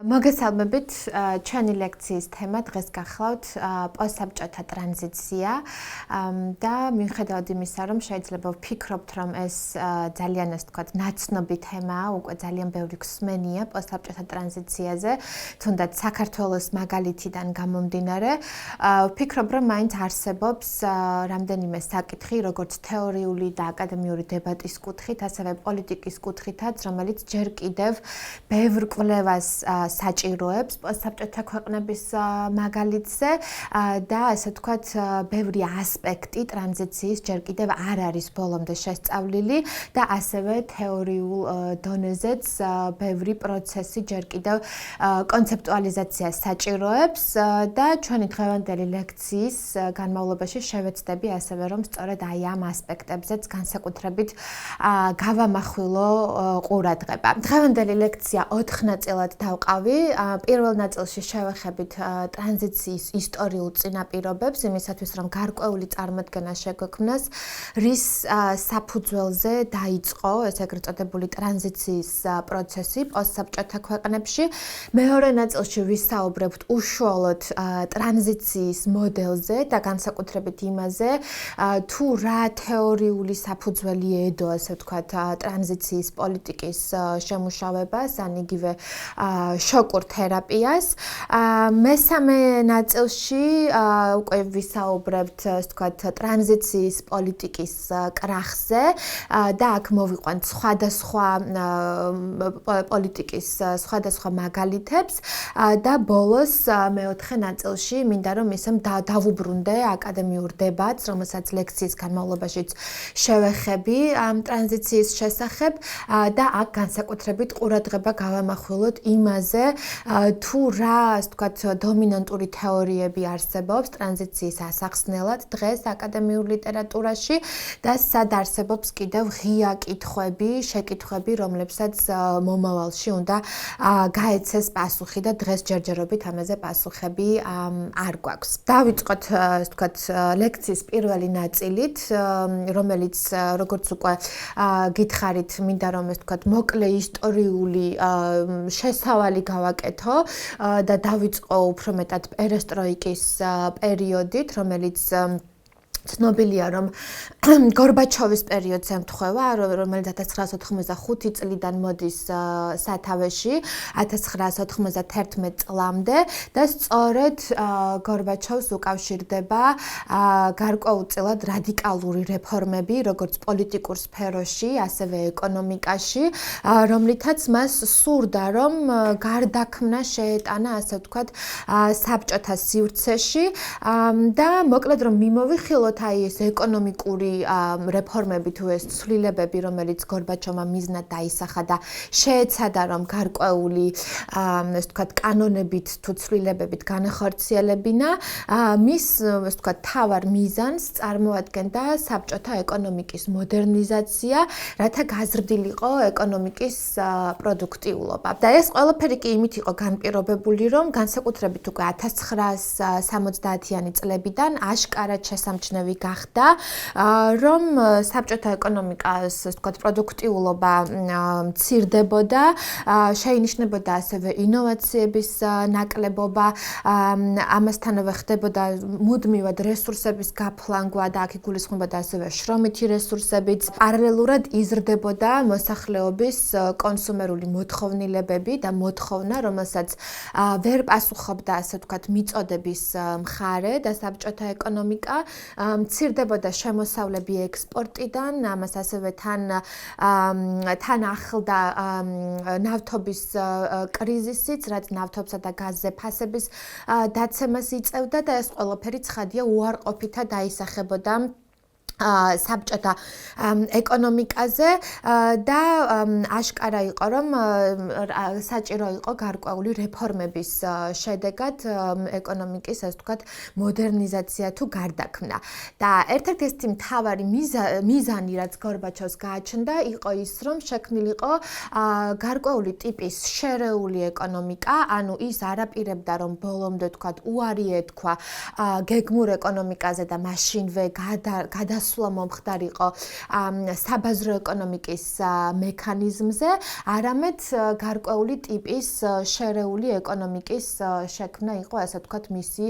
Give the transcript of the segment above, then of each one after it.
მოგესალმებით, ჩვენი ლექციის თემა დღეს გახლავთ პოსტსაბჭოთა ტრანზიცია და მიუხედავად იმისა, რომ შეიძლება ვფიქრობთ, რომ ეს ძალიან ასე ვთქვათ, ნაცნობი თემაა, უკვე ძალიან ბევრი გვსმენია პოსტსაბჭოთა ტრანზიციაზე, თუნდაც საქართველოს მაგალითიდან გამომდინარე, ვფიქრობ, რომ მაინც არსებობს რამდენიმე საკითხი, როგორც თეორიული და აკადემიური დებატის კუთხით, ასევე პოლიტიკის კუთხითაც, რომელიც ჯერ კიდევ ბევრ კვლევას საჭიროებს პოსტსაბჭოთა ქვეყნების მაგალითზე და ასე ვთქვათ, ბევრი ასპექტი ტრანზიციის ჯერ კიდევ არ არის ბოლომდე შესწავლილი და ასევე თეორიულ დონეზეც ბევრი პროცესი ჯერ კიდევ კონცეპტუალიზაციას საჭიროებს და ჩვენი დღევანდელი ლექციის განმავლობაში შევეცდები ასევე რომ სწორედ აი ამ ასპექტებზეც განსაკუთრებით გავამახვილო ყურადღება. დღევანდელი ლექცია 4 ნაწილად დავყავ. პირველ ნაწილში შევეხებით ტრანზიციის ისტორიულ წინაპირობებს, იმისათვის რომ გარკვეული წარმოდგენა შეგვექმნას, რის საფუძველზე დაიწყო ეს ეგრეთ წოდებული ტრანზიციის პროცესი პოსტსაბჭოთა ქვეყნებში. მეორე ნაწილში ვისაუბრებთ უშუალოდ ტრანზიციის მოდელზე და განსაკუთრებით იმაზე, თუ რა თეორიული საფუძველი ედო, ასე ვთქვათ, ტრანზიციის პოლიტიკის შემუშავებას, ან იგივე შოკურ თერაპიას. მესამე ნაწილში უკვე ვისაუბრებთ, ასე ვთქვათ, ტრანზიციის პოლიტიკის კრახზე და აქ მოვიყვანთ სხვადასხვა პოლიტიკის სხვადასხვა მაგალითებს და ბოლოს მეოთხე ნაწილში მინდა რომ ისე დავუბრუნდე აკადემიურ დებატს, რომელსაც ლექციის განმავლობაშიც შევეხები ტრანზიციის შესახებ და აქ განსაკუთრებით ყურადღება გავამახვილოთ იმაზე, თუ რა, ასე ვთქვათ, დომინანტური თეორიები არსებობს ტრანზიციის ასახსნელად დღეს აკადემიურ ლიტერატურაში და სად არსებობს კიდევ ღია კითხვები, შეკითხვები, რომლებსაც მომავალში უნდა გაეცეს პასუხი და დღეს ჯერჯერობით ამაზე პასუხები არ გვაქვს. დავიწყოთ, ასე ვთქვათ, ლექციის პირველი ნაწილით, რომელიც როგორც უკვე გითხარით, მინდა რომ ასე ვთქვათ, მოკლე ისტორიული შესავალი გავაკეთო და დავიწყო უფრო მეტად პერესტროიკის პერიოდით, რომელიც ცნობილია რომ გორბაჩოვის პერიოდს ემთხვევა, რომელიც 1995 წლიდან მოდის სათავეში 1991 წლამდე და სწორედ გორბაჩოვს უკავშირდება გარკვეულწილად რადიკალური რეფორმები, როგორც პოლიტიკურ სფეროში, ასევე ეკონომიკაში, რომლითაც მას სურდა, რომ გარდაქმნა შეეტანა, ასე ვთქვათ, საბჭოთა სივრცეში და მოკლედ რომ მიმოვიხილოთ აი ეს ეკონომიკური რეფორმები თუ ეს ცვლილებები, რომელიც გორბაჩოვმა მიზნად დაისახა და შეეცადა რომ გარკვეული ასე ვთქვათ კანონებით თუ ცვლილებებით განახორციელებინა, მის ასე ვთქვათ თავარ მიზანს წარმოადგენდა საბჭოთა ეკონომიკის მოდერნიზაცია, რათა გაზრდილიყო ეკონომიკის პროდუქტიულობა. და ეს ყველაფერი კი იმით იყო განპირობებული, რომ განსაკუთრებით უკვე 1970-იანი წლებიდან აშკარად შესამჩნევი გახდა, რომ საბჭოთა ეკონომიკას, ასე ვთქვათ, პროდუქტიულობა მცირდებოდა, შეინიშნებოდა ასევე ინოვაციების ნაკლებობა, ამასთანავე ხდებოდა მუდმივად რესურსების გაფლანგვა და აქ იგულისხმებოდა ასევე შრომითი რესურსებიც, პარალელურად იზრდებოდა მოსახლეობის კონსუმერული მოთხოვნილებები და მოთხოვნა, რომელსაც ვერ პასუხობდა, ასე ვთქვათ, მიწოდების მხარე და საბჭოთა ეკონომიკა მცირდებოდა შემოსავლები ექსპორტიდან, ამას ასევე თან ახლდა ნავთობის კრიზისიც, რაც ნავთობსა და გაზზე ფასების დაცემას იწევდა და ეს ყველაფერი ცხადია უარყოფითად დაისახებოდა საბჭოთა ეკონომიკაზე და აშკარა იყო რომ საჭირო იყო გარკვეული რეფორმების შედეგად ეკონომიკის ასე ვთქვათ მოდერნიზაცია თუ გარდაქმნა და ერთ-ერთი ესეთი მთავარი მიზანი რაც გორბაჩოვს გააჩნდა იყო ის რომ შექმნილიყო გარკვეული ტიპის შერეული ეკონომიკა ანუ ის არაპირებდა რომ ბოლომდე ვთქვათ უარი ეთქვა გეგმურ ეკონომიკაზე და მაშინვე გადასვლა მომხდარიყო საბაზრო ეკონომიკის მექანიზმზე, არამედ გარკვეული ტიპის შერეული ეკონომიკის შექმნა იყო, ასე ვთქვათ, მისი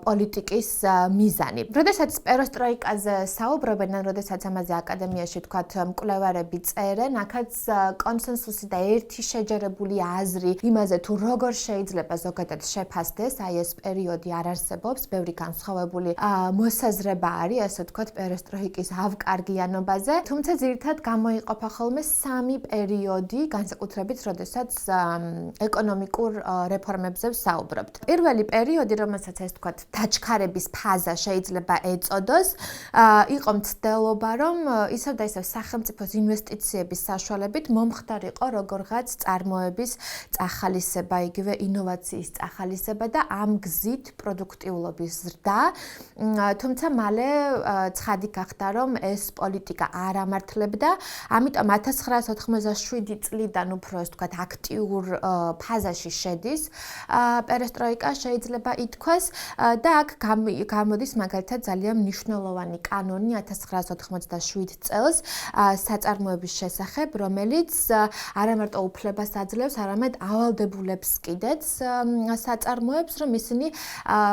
პოლიტიკის მიზანი. როდესაც პერესტროიკაზე საუბრობენ, ან როდესაც ამაზე აკადემიაში ვთქვათ, მკვლევარები წერენ, აქაც კონსენსუსი და ერთი შეჯერებული აზრი იმაზე თუ როგორ შეიძლება ზოგადად შეფასდეს, აი ეს პერიოდი არ არსებობს, ბევრი განსხვავებული მოსაზრება არის, ასე ვთქვათ, პერესტროიკის ავკარგიანობაზე, თუმცა ძირითადად გამოიყოფა ხოლმე სამი პერიოდი, განსაკუთრებით, როდესაც ეკონომიკურ რეფორმებზე ვსაუბრობთ. პირველი პერიოდი, რომელსაც ეს ვთქვათ, დაჩქარების ფაზა შეიძლება ეწოდოს, იყო მცდელობა, რომ ისევ და ისევ სახელმწიფოს ინვესტიციების საშუალებით მომხდარიყო როგორღაც წარმოების წახალისება, იგივე ინოვაციის წახალისება და ამ გზით პროდუქტიულობის ზრდა, თუმცა მალე ცხადი გახდა, რომ ეს პოლიტიკა არ ამართლებდა, ამიტომ 1997 წლიდან უფრო ეს ვთქვათ აქტიურ ფაზაში შედის პერესტროიკა შეიძლება ითქვას და აქ გამოდის მაგალითად ძალიან მნიშვნელოვანი კანონი 1997 წელს საწარმოების შესახებ, რომელიც არა მარტო უფლებას აძლევს, არამედ ავალდებულებს კიდეც საწარმოებს, რომ ისინი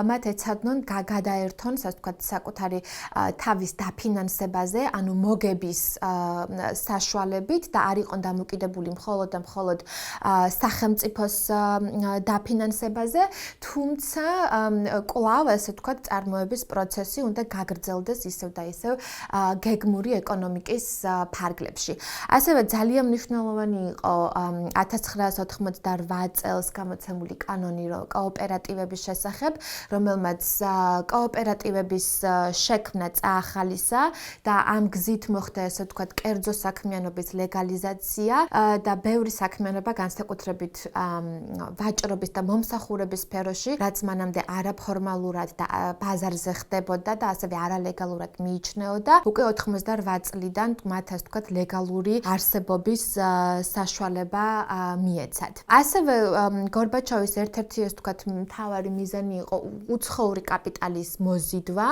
მათ ეცადნონ გადაერთონ, ასე ვთქვათ, საკუთარი თავის დაფინანსებაზე, ანუ მოგების საშუალებით და არ იყვნენ დამოკიდებული მხოლოდ და მხოლოდ სახელმწიფოს დაფინანსებაზე, თუმცა კვლავ ასე ვთქვათ, წარმოების პროცესი უნდა გაგრძელდეს ისევ და ისევ გეგმური ეკონომიკის ფარგლებში. ასევე ძალიან მნიშვნელოვანი იყო 1998 წელს გამოცემული კანონი კოოპერატივების შესახებ, რომელმაც კოოპერატივების შექმნა წაახალისა და ამ გზით მოხდა ესე ვთქვათ კერძო საქმიანობის ლეგალიზაცია და ბევრი საქმიანობა განსაკუთრებით ვაჭრობის და მომსახურების სფეროში, რაც მანამდე არაფორმალურად და ბაზარზე ხდებოდა და ასევე არალეგალურად მიიჩნეოდა, უკვე 98 წლიდან მათ ასე ვთქვათ ლეგალური არსებობის საშუალება მიეცათ. ასევე გორბაჩოვის ერთ-ერთი ასე ვთქვათ მთავარი მიზანი იყო უცხოური კაპიტალის მოზიდვა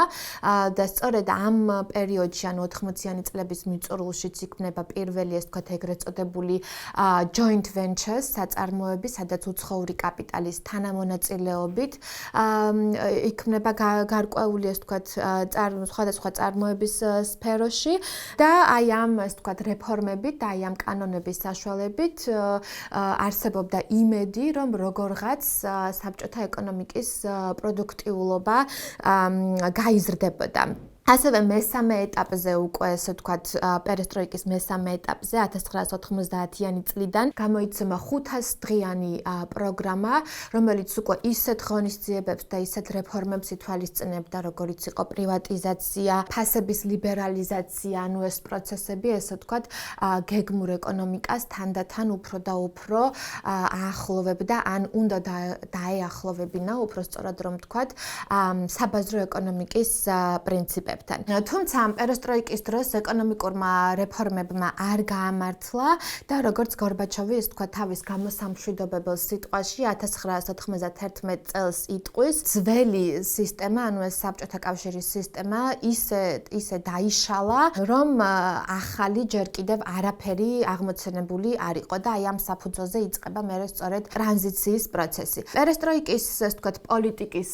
და სწორედ ამ პერიოდში, ანუ 80-იანი წლების მიწურულშიც იქნება პირველი, ასე ვთქვათ, ეგრეთ წოდებული joint ventures საწარმოები, სადაც უცხოური კაპიტალის თანამონაწილეობით იქნება გარკვეული, ასე ვთქვათ, სხვადასხვა წარმოების სფეროში და აი ამ, ასე ვთქვათ, რეფორმებით და აი ამ კანონების საშუალებით არსებობდა იმედი, რომ როგორღაც საბჭოთა ეკონომიკის პროდუქტიულობა გაიზრდებოდა. ასევე მესამე ეტაპზე უკვე, ასე ვთქვათ, პერესტროიკის მესამე ეტაპზე 1990-იანი წლიდან გამოიცემა 500 დღიანი პროგრამა, რომელიც უკვე ისეთ ღონისძიებებს და ისეთ რეფორმებს ითვალისწინებდა, როგორიც იყო პრივატიზაცია, ფასების ლიბერალიზაცია, ანუ ეს პროცესები, ასე ვთქვათ, გეგმურ ეკონომიკას თანდათან უფრო და უფრო აახლოვებდა, ან უნდა დაეახლოვებინა, უფრო სწორად რომ ვთქვათ, საბაზრო ეკონომიკის პრინციპებს. თუმცა ამ პერესტროიკის დროს ეკონომიკურმა რეფორმებმა არ გაამართლა და როგორც გორბაჩოვი ეს თქვა თავის გამოსამშვიდობებელ სიტყვაში 1991 წელს იტყვის, ძველი სისტემა, ანუ ეს საბჭოთა კავშირის სისტემა ისე დაიშალა, რომ ახალი ჯერ კიდევ არაფერი აღმოცენებული არ იყო და აი ამ საფუძველზე იწყება მერე სწორედ ტრანზიციის პროცესი. პერესტროიკის ეს თქვა პოლიტიკის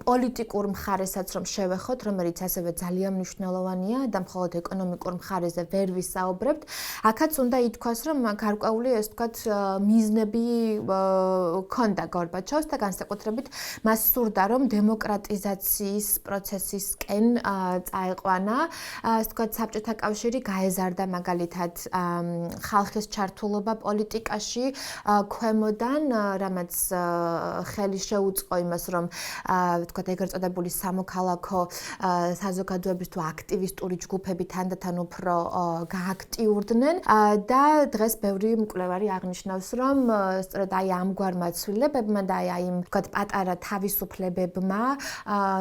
პოლიტიკურ მხარესაც რომ შევეხოთ, რომელიც ასევე ძალიან მნიშვნელოვანია და მხოლოდ ეკონომიკურ მხარეზე ვერ ვისაუბრებთ. აქაც უნდა ითქვას, რომ გარკვეული ეს ვთქვათ მიზნები ჰქონდა გორბაჩოვს და განსაკუთრებით მას სურდა, რომ დემოკრატიზაციის პროცესისკენ წაეყვანა. ასე ვთქვათ, საბჭოთა კავშირი გაეზარდა მაგალითად ხალხის ჩართულობა პოლიტიკაში ქვემოდან, რამაც ხელი შეუწყო იმას, რომ ვთქვათ ეგრეთ წოდებული სამოქალაქო საზოგადოების თუ აქტივისტური ჯგუფები თანდათან უფრო გააქტიურდნენ და დღეს ბევრი მკვლევარი აღნიშნავს, რომ სწორედ აი ამგვარმა ცვლილებებმა და აი იმ ვთქვათ პატარა თავისუფლებებმა,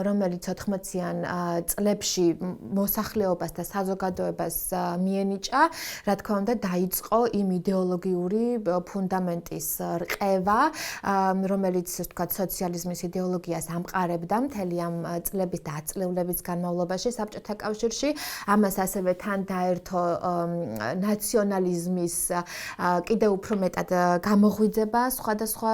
რომელიც 80-იან წლებში მოსახლეობას და საზოგადოებას მიენიჭა, რა თქმა უნდა, დაიწყო იმ იდეოლოგიური ფუნდამენტის რყევა, რომელიც ვთქვათ სოციალიზმის იდეოლოგიას ამყარებდა მთელი ამ წლების და აწლევლების განმავლობაში საბჭოთა კავშირში. ამას ასევე თან დაერთო ნაციონალიზმის კიდევ უფრო მეტად გამოღვიძება სხვადასხვა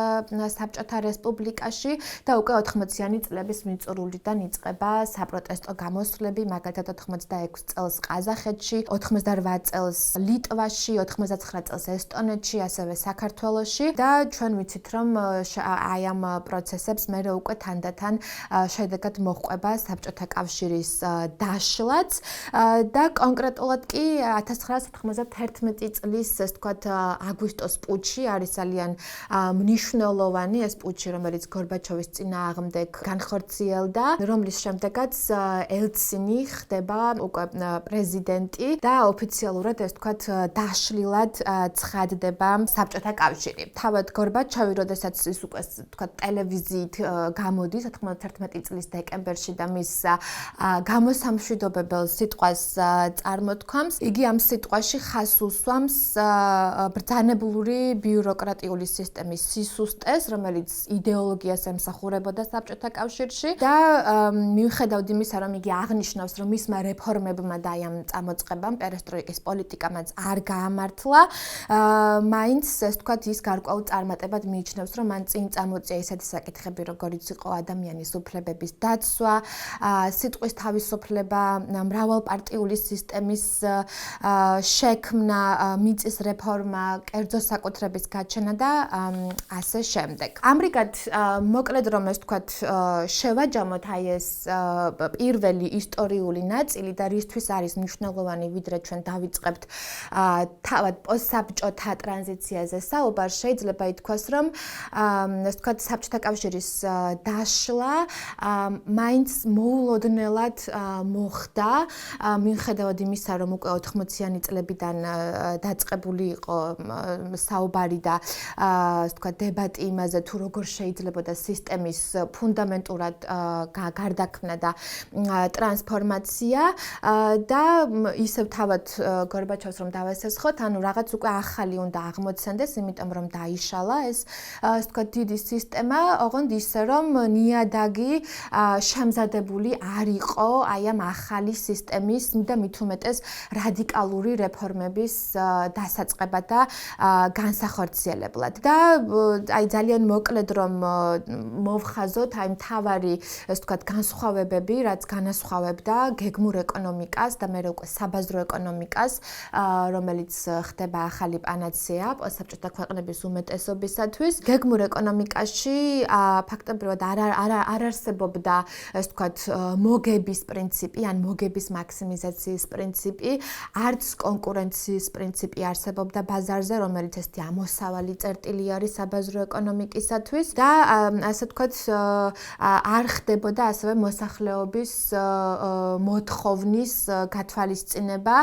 საბჭოთა რესპუბლიკაში და უკვე 80-იანი წლების მიწურულიდან იწყება საპროტესტო გამოსვლები, მაგალითად 86 წელს ყაზახეთში, 88 წელს ლიტვაში, 99 წელს ესტონეთში, ასევე საქართველოში და ჩვენ ვიცით, რომ აი ამ პროცესებს მერე უკვე თანდათან შედეგად მოჰყვება საბჭოთა კავშირის დაშლაც და კონკრეტულად კი 1991 წლის ეს თქვათ აგვისტოს პუტჩი არის ძალიან მნიშვნელოვანი ეს პუტჩი, რომელიც გორბაჩოვის წინააღმდეგ განხორციელდა, რომლის შემდეგაც ელცინი ხდება უკვე პრეზიდენტი და ოფიციალურად ეს თქვათ დაშლილად ცხადდება საბჭოთა კავშირი. თავად გორბაჩოვი, როდესაც ის უკვე თქვათ ტელევიზიით გამოდის 91 წლის დეკემბერში და მის გამოსამშვიდობებელ სიტყვას წარმოთქვამს, იგი ამ სიტყვაში ხაზს უსვამს ბრძანებულური ბიუროკრატიული სისტემის სისუსტეს, რომელიც იდეოლოგიას ემსახურებოდა საბჭოთა კავშირში და მიუხედავად იმისა, რომ იგი აღნიშნავს, რომ მისმა რეფორმებმა და აი ამ წამოწყებამ პერესტროიკის პოლიტიკამაც არ გაამართლა, მაინც ეს თქვათ ის გარკვეულ წარმატებად მიიჩნევს, რომ მან წინ წამოწია ისეთი საკითხები, როგორიც იყო ადამიანის უფლებების დაცვა, სიტყვის თავისუფლება, მრავალპარტიული სისტემის შექმნა, მიწის რეფორმა, კერძო საკუთრების გაჩენა და ასე შემდეგ. ამრიგად, მოკლედ რომ ეს თქვათ შევაჯამოთ აი ეს პირველი ისტორიული ნაწილი და რისთვის არის მნიშვნელოვანი, ვიდრე ჩვენ დავიწყებთ თავად პოსტსაბჭოთა ტრანზიციაზე საუბარს, შეიძლება ითქვას, რომ ეს თქვათ საბჭოთა კავშირის დაშლა მაინც მოულოდნელად მოხდა, მიუხედავად იმისა, რომ უკვე 80-იანი წლებიდან დაწყებული იყო საუბარი და ასე ვთქვათ დებატი იმაზე, თუ როგორ შეიძლებოდა სისტემის ფუნდამენტურად გარდაქმნა და ტრანსფორმაცია და ისევ თავად გორბაჩოვს რომ დავესესხოთ, ანუ რაღაც უკვე ახალი უნდა აღმოცენდეს, იმიტომ რომ დაიშალა ეს ასე ვთქვათ დიდი სისტემა, ოღონდ ისე რომ ნიადაგი შემზადებული არ იყო აი ამ ახალი სისტემის და მით უმეტეს რადიკალური რეფორმების დასაწყებად და განსახორციელებლად. და აი ძალიან მოკლედ რომ მოვხაზოთ აი მთავარი ასე ვთქვათ განსხვავებები, რაც განასხვავებდა გეგმურ ეკონომიკას და მერე უკვე საბაზრო ეკონომიკას, რომელიც ხდება ახალი პანაცეა პოსტსაბჭოთა ქვეყნების უმეტესობისათვის. გეგმურ ეკონომიკაში ფაქტობრივად არ არსებობდა ასე ვთქვათ მოგების პრინციპი, ან მოგების მაქსიმიზაციის პრინციპი, არც კონკურენციის პრინციპი არსებობდა ბაზარზე, რომელიც ესეთი ამოსავალი წერტილი არის საბაზრო ეკონომიკისათვის და ასე ვთქვათ არ ხდებოდა ასევე მოსახლეობის მოთხოვნის გათვალისწინება,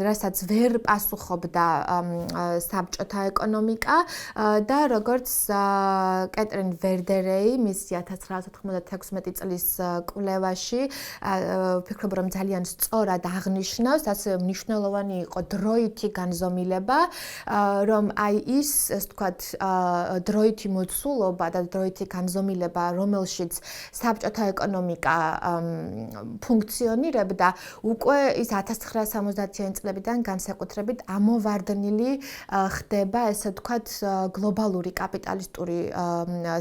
რასაც ვერ პასუხობდა საბჭოთა ეკონომიკა და როგორც კეტრინ ვერდერეი მისი 1996 წლის კვლევაში ვფიქრობ, რომ ძალიან სწორად აღნიშნავს, ასევე მნიშვნელოვანი იყო დროითი განზომილება, რომ აი ის, ასე ვთქვათ, დროითი მოცულობა და დროითი განზომილება, რომელშიც საბჭოთა ეკონომიკა ფუნქციონირებდა, უკვე ის 1970-იანი წლებიდან განსაკუთრებით ამოვარდნილი ხდება, ესე ვთქვათ, გლობალური კაპიტალისტური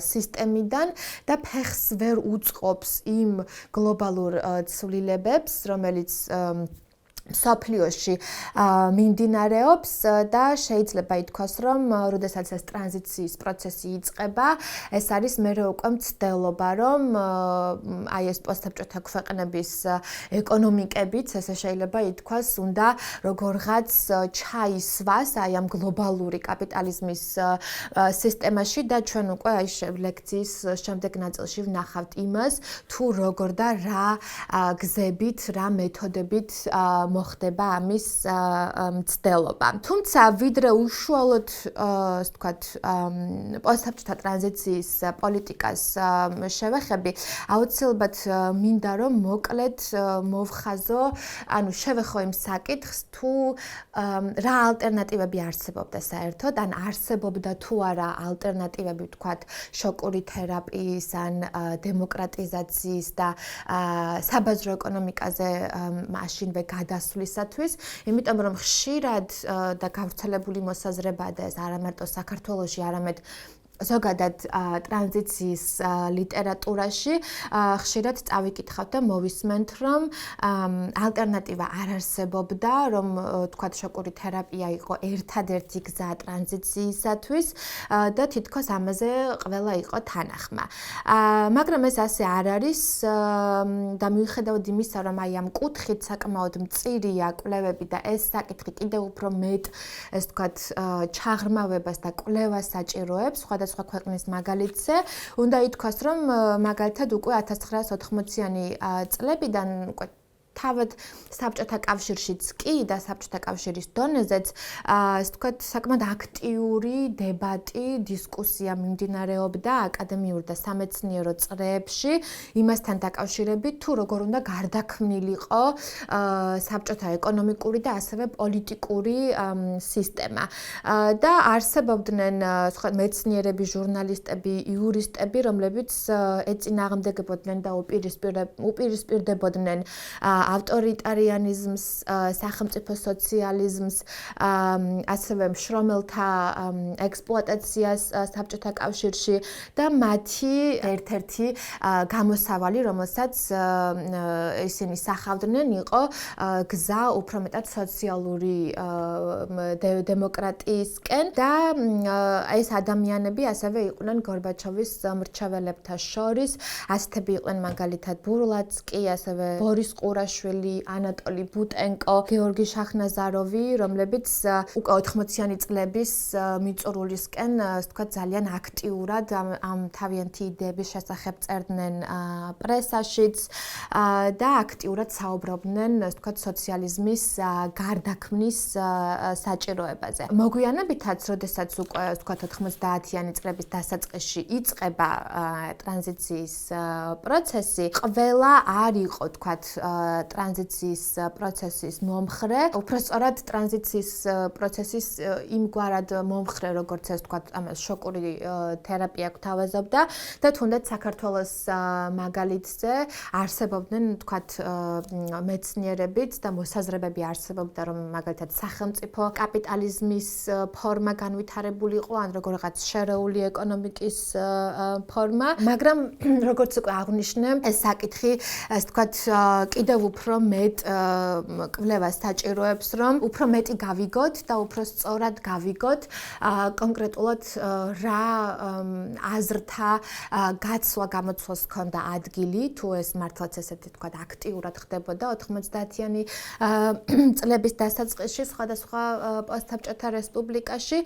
სისტემიდან და ფეხს ვერ უწყობს იმ გლობალურ ცვლილებებს, რომელიც სოფლიოში მიმდინარეობს და შეიძლება ითქვას, რომ როდესაც ეს ტრანზიციის პროცესი იწყება, ეს არის მერე უკვე მცდელობა, რომ აი ეს პოსტსაბჭოთა ქვეყნების ეკონომიკებიც, ესე შეიძლება ითქვას, უნდა როგორღაც ჩაისვას აი ამ გლობალური კაპიტალიზმის სისტემაში და ჩვენ უკვე აი ლექციის შემდეგ ნაწილში ვნახავთ იმას, თუ როგორ და რა გზებით, რა მეთოდებით მოხდება ამის მცდელობა. თუმცა ვიდრე უშუალოდ ასე ვთქვათ პოსტსაბჭოთა ტრანზიციის პოლიტიკას შევეხები, აუცილებლად მინდა რომ მოკლედ მოვხაზო, ანუ შევეხო იმ საკითხს, თუ რა ალტერნატივები არსებობდა საერთოდ, ან არსებობდა თუ არა ალტერნატივები ვთქვათ შოკური თერაპიის ან დემოკრატიზაციის და საბაზრო ეკონომიკაზე მაშინვე გადასვლისათვის, იმიტომ რომ ხშირად და გავრცელებული მოსაზრებაა და ეს არა მარტო საქართველოში, არამედ ზოგადად ტრანზიციის ლიტერატურაში ხშირად წავიკითხავთ და მოვისმენთ, რომ ალტერნატივა არ არსებობდა, რომ თქვათ შოკური თერაპია იყო ერთადერთი გზა ტრანზიციისათვის და თითქოს ამაზე ყველა იყო თანახმა. მაგრამ ეს ასე არ არის და მიუხედავად იმისა, რომ აი ამ კუთხით საკმაოდ მწირია კვლევები და ეს საკითხი კიდევ უფრო მეტ, ეს თქვათ ჩაღრმავებას და კვლევას საჭიროებს, სხვა ქვეყნის მაგალითზე, უნდა ითქვას, რომ მაგალითად უკვე 1980-იანი წლებიდან უკვე თავად საბჭოთა კავშირშიც კი და საბჭოთა კავშირის დონეზეც ასე ვთქვათ, საკმაოდ აქტიური დებატი, დისკუსია მიმდინარეობდა აკადემიურ და სამეცნიერო წრეებში, იმასთან დაკავშირებით, თუ როგორ უნდა გარდაქმნილიყო საბჭოთა ეკონომიკური და ასევე პოლიტიკური სისტემა. და არსებობდნენ მეცნიერები, ჟურნალისტები, იურისტები, რომლებიც ეწინააღმდეგებოდნენ და უპირისპირდებოდნენ ავტორიტარიანიზმს, სახელმწიფო სოციალიზმს, ასევე მშრომელთა ექსპლუატაციას საბჭოთა კავშირში და მათი ერთ-ერთი გამოსავალი, რომელსაც ისინი სახავდნენ, იყო გზა უფრო მეტად სოციალური დემოკრატიისკენ და ეს ადამიანები ასევე იყვნენ გორბაჩოვის მრჩეველებთა შორის, ასეთები იყვნენ მაგალითად ბურლაცკი, ასევე ბორის ყურაშვილი, ანატოლი ბუტენკო, გეორგი შაჰნაზაროვი, რომლებიც უკვე 80-იანი წლების მიწურულისკენ, ასე ვთქვათ, ძალიან აქტიურად ამ თავიანთი იდეების შესახებ წერდნენ პრესაშიც და აქტიურად საუბრობდნენ, ასე ვთქვათ, სოციალიზმის გარდაქმნის საჭიროებაზე. მოგვიანებითაც, როდესაც უკვე, ასე ვთქვათ, 90-იანი წლების დასაწყისში იწყება ტრანზიციის პროცესი, ყველა არ იყო, თქვათ, ტრანზიციის პროცესის მომხრე, უფრო სწორად ტრანზიციის პროცესის იმგვარად მომხრე, როგორც ეს ვთქვათ, ამას შოკური თერაპია გვთავაზობდა და თუნდაც საქართველოს მაგალითზე არსებობდნენ, ვთქვათ, მეცნიერებიც და მოსაზრებები არსებობდა, რომ მაგალითად სახელმწიფო კაპიტალიზმის ფორმა განვითარებული იყო, ან როგორღაც შერეული ეკონომიკის ფორმა, მაგრამ როგორც უკვე აღვნიშნე, ეს საკითხი, ასე ვთქვათ, კიდევ უფრო მეტ კვლევას საჭიროებს, რომ უფრო მეტი გავიგოთ და უფრო სწორად გავიგოთ კონკრეტულად რა აზრთა გაცვლა გამოცვლას ჰქონდა ადგილი, თუ ეს მართლაც ესეთი ვთქვათ აქტიურად ხდებოდა 90-იანი წლების დასაწყისში სხვადასხვა პოსტსაბჭოთა რესპუბლიკაში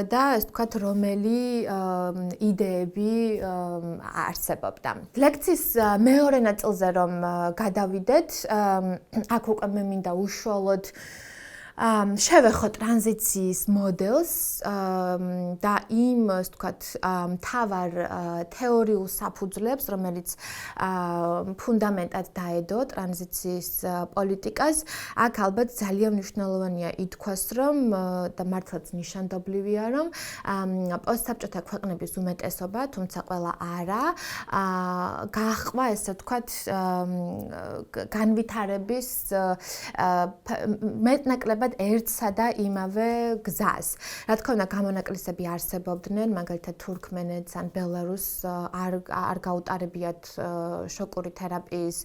და ასე ვთქვათ, რომელი იდეები არსებობდა. ლექციის მეორე ნაწილზე რომ გადავიდეთ, აქ უკვე მე მინდა უშუალოდ შევეხო ტრანზიციის მოდელს და იმ, ასე ვთქვათ, მთავარ თეორიულ საფუძვლებს, რომელიც ფუნდამენტად დაედო ტრანზიციის პოლიტიკას. აქ ალბათ ძალიან მნიშვნელოვანია ითქვას, რომ და მართლაც ნიშანდობლივია, რომ პოსტსაბჭოთა ქვეყნების უმეტესობა, თუმცა ყველა არა, გაჰყვა, ესე ვთქვათ, განვითარების მეტნაკლებად ერთად ერთსა და იმავე გზას. რა თქმა უნდა, გამონაკლისები არსებობდნენ, მაგალითად თურქმენეთს ან ბელარუსს არ გაუტარებიათ შოკური თერაპიის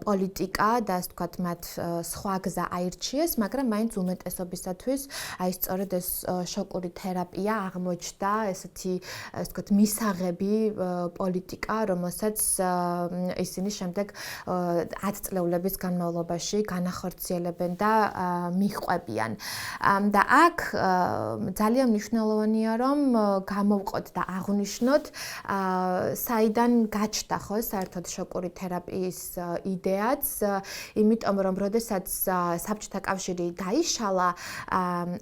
პოლიტიკა და ასე ვთქვათ, მათ სხვა გზა აირჩიეს, მაგრამ მაინც უმეტესობისათვის აი სწორედ ეს შოკური თერაპია აღმოჩნდა ესეთი ასე ვთქვათ, მისაღები პოლიტიკა, რომელსაც ისინი შემდეგ 10 წლეულების განმავლობაში განახორციელებენ და მიჰყვებიან. და აქ ძალიან მნიშვნელოვანია, რომ გამოვყოთ და აღვნიშნოთ, საიდან გაჩნდა ხო საერთოდ შოკური თერაპიის იდეაც, იმიტომ რომ როდესაც საბჭოთა კავშირი დაიშალა,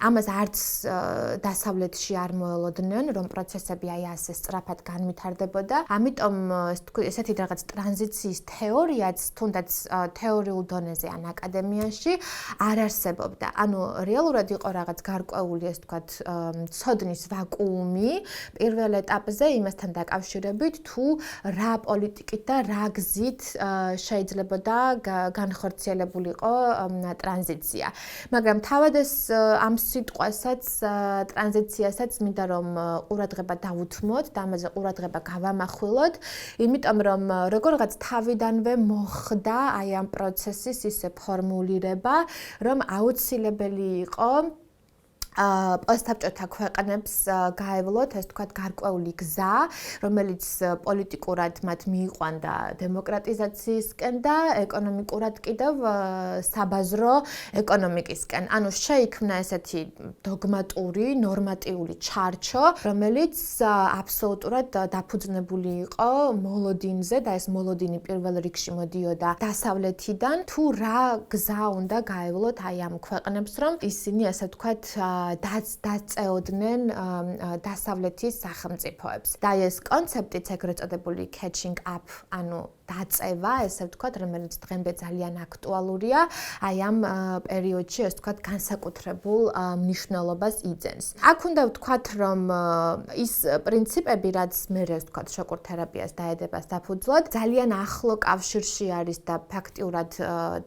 ამას არც დასავლეთში არ მოელოდნენ, რომ პროცესები აი ასე სწრაფად განვითარდებოდა. ამიტომ ესეთი რაღაც ტრანზიციის თეორიაც, თუნდაც თეორიულ დონეზე ან აკადემიაში არ არსებობდა. ანუ რეალურად იყო რაღაც გარკვეული, ასე ვთქვათ, ცოდნის ვაკუუმი პირველ ეტაპზე იმასთან დაკავშირებით, თუ რა პოლიტიკით და რა გზით შეიძლებოდა განხორციელებულიყო ტრანზიცია. მაგრამ თავად ეს ამ სიტყვასაც, ტრანზიციასაც მინდა რომ ყურადღება დავუთმოთ და ამაზე ყურადღება გავამახვილოთ, იმიტომ რომ როგორღაც თავიდანვე მოხდა აი ამ პროცესის ისე ფორმულირება, რომ აუცილებელი იყო პოსტსაბჭოთა ქვეყნებს გაევლოთ, ასე ვთქვათ, გარკვეული გზა, რომელიც პოლიტიკურად მათ მიიყვანდა დემოკრატიზაციისკენ და ეკონომიკურად კიდევ საბაზრო ეკონომიკისკენ. ანუ შეიქმნა ესეთი დოგმატური, ნორმატიული ჩარჩო, რომელიც აბსოლუტურად დაფუძნებული იყო მოლოდინზე და ეს მოლოდინი პირველ რიგში მოდიოდა დასავლეთიდან, თუ რა გზა უნდა გაევლოთ აი ამ ქვეყნებს, რომ ისინი ასე ვთქვათ დაწეოდნენ დასავლეთის სახელმწიფოებს. და ეს კონცეპტიც ეგრეთ წოდებული catching up, ანუ დაწევა, ესე ვთქვათ, რომელიც დღემდე ძალიან აქტუალურია, აი ამ პერიოდში, ასე ვთქვათ, განსაკუთრებულ მნიშვნელობას იძენს. აქ უნდა ვთქვათ, რომ ის პრინციპები, რაც მე ასე ვთქვათ, შოკურ თერაპიას დაედებას დაფუძვლად, ძალიან ახლო კავშირში არის და ფაქტიურად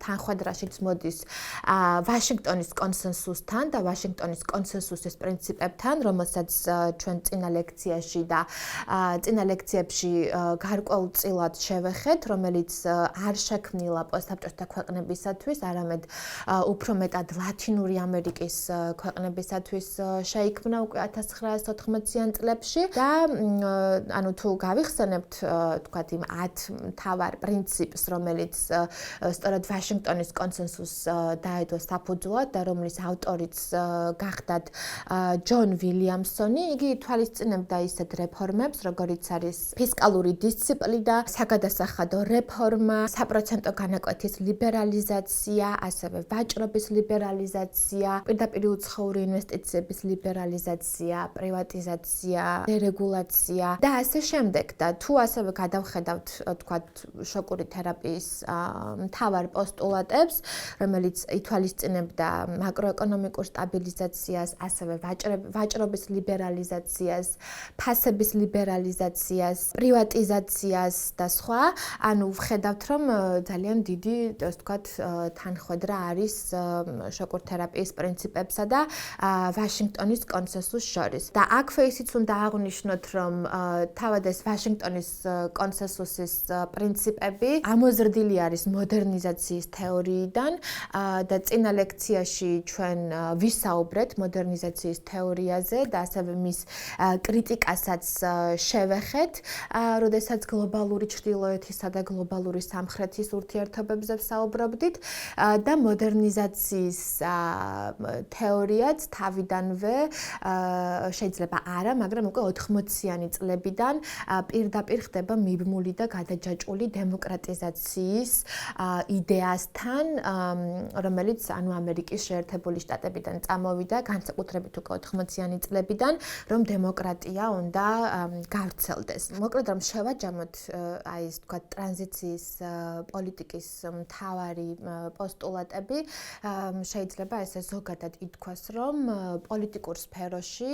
თანხმედრაშიც მოდის ვაშინგტონის კონსენსუსთან და ვაშინგტონის კონსენსუსის პრინციპებთან, რომელსაც ჩვენ წინა ლექციაში და წინა ლექციებში გარკვეულწილად შევეხეთ, რომელიც არ შექმნილა პოსტსაბჭოთა ქვეყნებისათვის, არამედ უფრო მეტად ლათინური ამერიკის ქვეყნებისათვის შეიქმნა უკვე 1980-იან წლებში და ანუ თუ გავიხსენებთ თქვათ იმ 10 მთავარ პრინციპს, რომელიც სწორედ ვაშინგტონის კონსენსუსს დაედო საფუძვლად და რომლის ავტორიც გახდათ ჯონ ვილიამსონი, იგი ითვალისწინებდა ისეთ რეფორმებს, როგორიც არის ფისკალური დისციპლინა, საგადასახადო რეფორმა, საპროცენტო განაკვეთის ლიბერალიზაცია, ასევე ვაჭრობის ლიბერალიზაცია, პირდაპირ უცხოური ინვესტიციების ლიბერალიზაცია, პრივატიზაცია, დერეგულაცია და ასე შემდეგ. და თუ ასევე გადავხედავთ, თქვათ, შოკური თერაპიის მთავარ პოსტულატებს, რომელიც ითვალისწინებდა მაკროეკონომიკურ სტაბილიზაციას, ასევე ვაჭრობის ლიბერალიზაციას, ფასების ლიბერალიზაციას, პრივატიზაციას და სხვა, ანუ ვხედავთ, რომ ძალიან დიდი, ასე ვთქვათ, თანხმედრა არის შოკურ თერაპიის პრინციპებსა და ვაშინგტონის კონსენსუსს შორის. და აქვე ისიც უნდა აღვნიშნოთ, რომ თავად ეს ვაშინგტონის კონსენსუსის პრინციპები ამოზრდილი არის მოდერნიზაციის თეორიიდან და წინა ლექციაში ჩვენ ვისაუბრეთ მოდერნიზაციის თეორიაზე და ასევე მის კრიტიკასაც შევეხეთ, როდესაც გლობალური ჩრდილოეთისა და გლობალური სამხრეთის ურთიერთობებზე ვსაუბრობდით და მოდერნიზაციის თეორიაც თავიდანვე შეიძლება არა, მაგრამ უკვე 80-იანი წლებიდან პირდაპირ ხდება მიბმული და გადაჯაჭვული დემოკრატიზაციის იდეასთან, რომელიც ანუ ამერიკის შეერთებული შტატებიდან წამოვიდა, განსაკუთრებით უკვე 80-იანი წლებიდან, რომ დემოკრატია უნდა გავრცელდეს. მოკლედ რომ შევაჯამოთ აი ეს თქვა ტრანზიციის პოლიტიკის მთავარი პოსტულატები, შეიძლება ესე ზოგადად ითქვას, რომ პოლიტიკურ სფეროში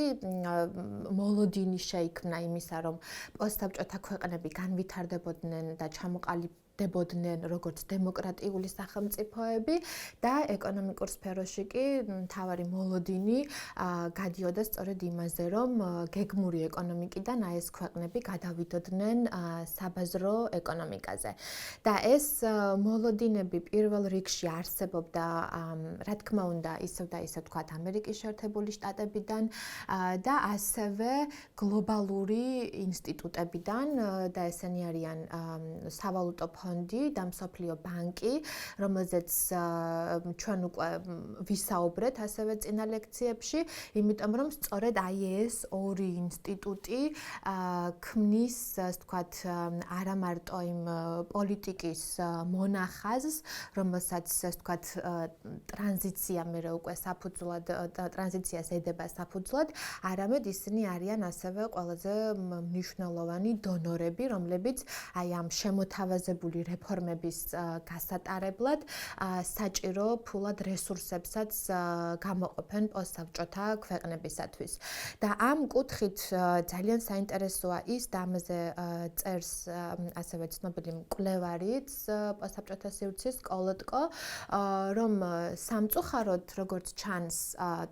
მოლოდინი შეიქმნა იმისა, რომ პოსტსაბჭოთა ქვეყნები განვითარდებოდნენ და დებოდნენ როგორც დემოკრატიული სახელმწიფოები და ეკონომიკურ სფეროში კი მთავარი მოლოდინი გადიოდა სწორედ იმაზე, რომ გეგმური ეკონომიკიდან აი ეს ქვეყნები გადავიდოდნენ საბაზრო ეკონომიკაზე. და ეს მოლოდინები პირველ რიგში არსებობდა, რა თქმა უნდა, ისევ და ისევ თქვათ ამერიკის შეერთებული შტატებიდან და ასევე გლობალური ინსტიტუტებიდან და ესენი არიან სავალუტო ფონდი და მსოფლიო ბანკი, რომელზეც ჩვენ უკვე ვისაუბრეთ ასევე წინა ლექციებში, იმიტომ რომ სწორედ აი ეს ორი ინსტიტუტი ქმნის, ასე ვთქვათ, არა მარტო იმ პოლიტიკის მონახაზს, რომელსაც, ასე ვთქვათ, ტრანზიცია მერე უკვე საფუძვლად, ტრანზიციას ედება საფუძვლად, არამედ ისინი არიან ასევე ყველაზე მნიშვნელოვანი დონორები, რომლებიც აი ამ შემოთავაზებული რეფორმების გასატარებლად საჭირო ფულად რესურსებსაც გამოყოფენ პოსტსაბჭოთა ქვეყნებისათვის. და ამ კუთხით ძალიან საინტერესოა ის და ამაზე წერს ასევე ცნობილი მკვლევარიც პოსტსაბჭოთა სივრცის კოლოტკო, რომ სამწუხაროდ როგორც ჩანს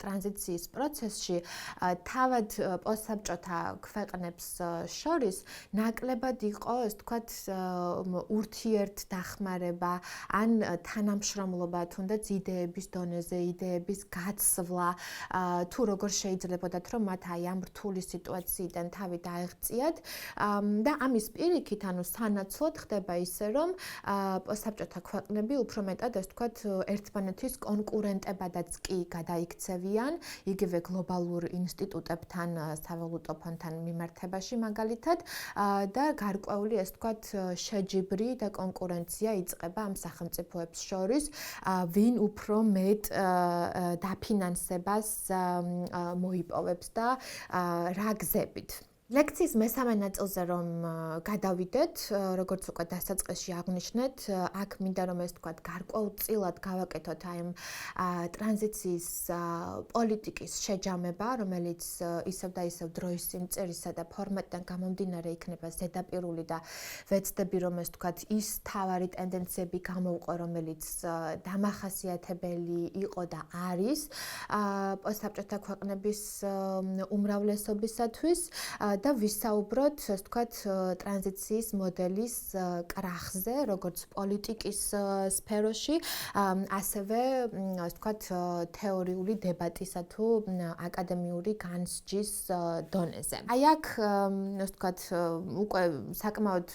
ტრანზიციის პროცესში, თავად პოსტსაბჭოთა ქვეყნებს შორის ნაკლებად იყო, ასე ვთქვათ, ურთიერთდახმარება ან თანამშრომლობა თუნდაც იდეების დონეზე, იდეების გაცვლა, თუ როგორ შეიძლებოდათ, რომ მათ აი ამ რთული სიტუაციიდან თავი დაეღწიათ და ამის პირიქით, ანუ სანაცვლოდ ხდება ისე, რომ პოსტსაბჭოთა ქვეყნები უფრო მეტად, ასე ვთქვათ, ერთმანეთის კონკურენტებადაც კი გადაიქცევიან, იგივე გლობალურ ინსტიტუტებთან, სავალუტო ფონდთან მიმართებაში მაგალითად და გარკვეული, ასე ვთქვათ, შეჯიბრი და კონკურენცია იწყება ამ სახელმწიფოებს შორის, ვინ უფრო მეტ დაფინანსებას მოიპოვებს და რა გზებით. ლექციის მესამე ნაწილზე რომ გადავიდეთ, როგორც უკვე დასაწყისში აღვნიშნეთ, აქ მინდა რომ ეს თქვათ გარკვეულწილად გავაკეთოთ აი ამ ტრანზიციის პოლიტიკის შეჯამება, რომელიც ისევ და ისევ დროის სიმწირისა და ფორმატიდან გამომდინარე იქნება ზედაპირული და ვეცდები რომ ეს თქვათ ის თავარი ტენდენციები გამოვყო, რომელიც დამახასიათებელი იყო და არის პოსტსაბჭოთა ქვეყნების უმრავლესობისათვის და ვისაუბროთ, ასე ვთქვათ, ტრანზიციის მოდელის კრახზე, როგორც პოლიტიკის სფეროში, ასევე, ასე ვთქვათ, თეორიული დებატისა თუ აკადემიური განსჯის დონეზე. აი აქ, ასე ვთქვათ, უკვე საკმაოდ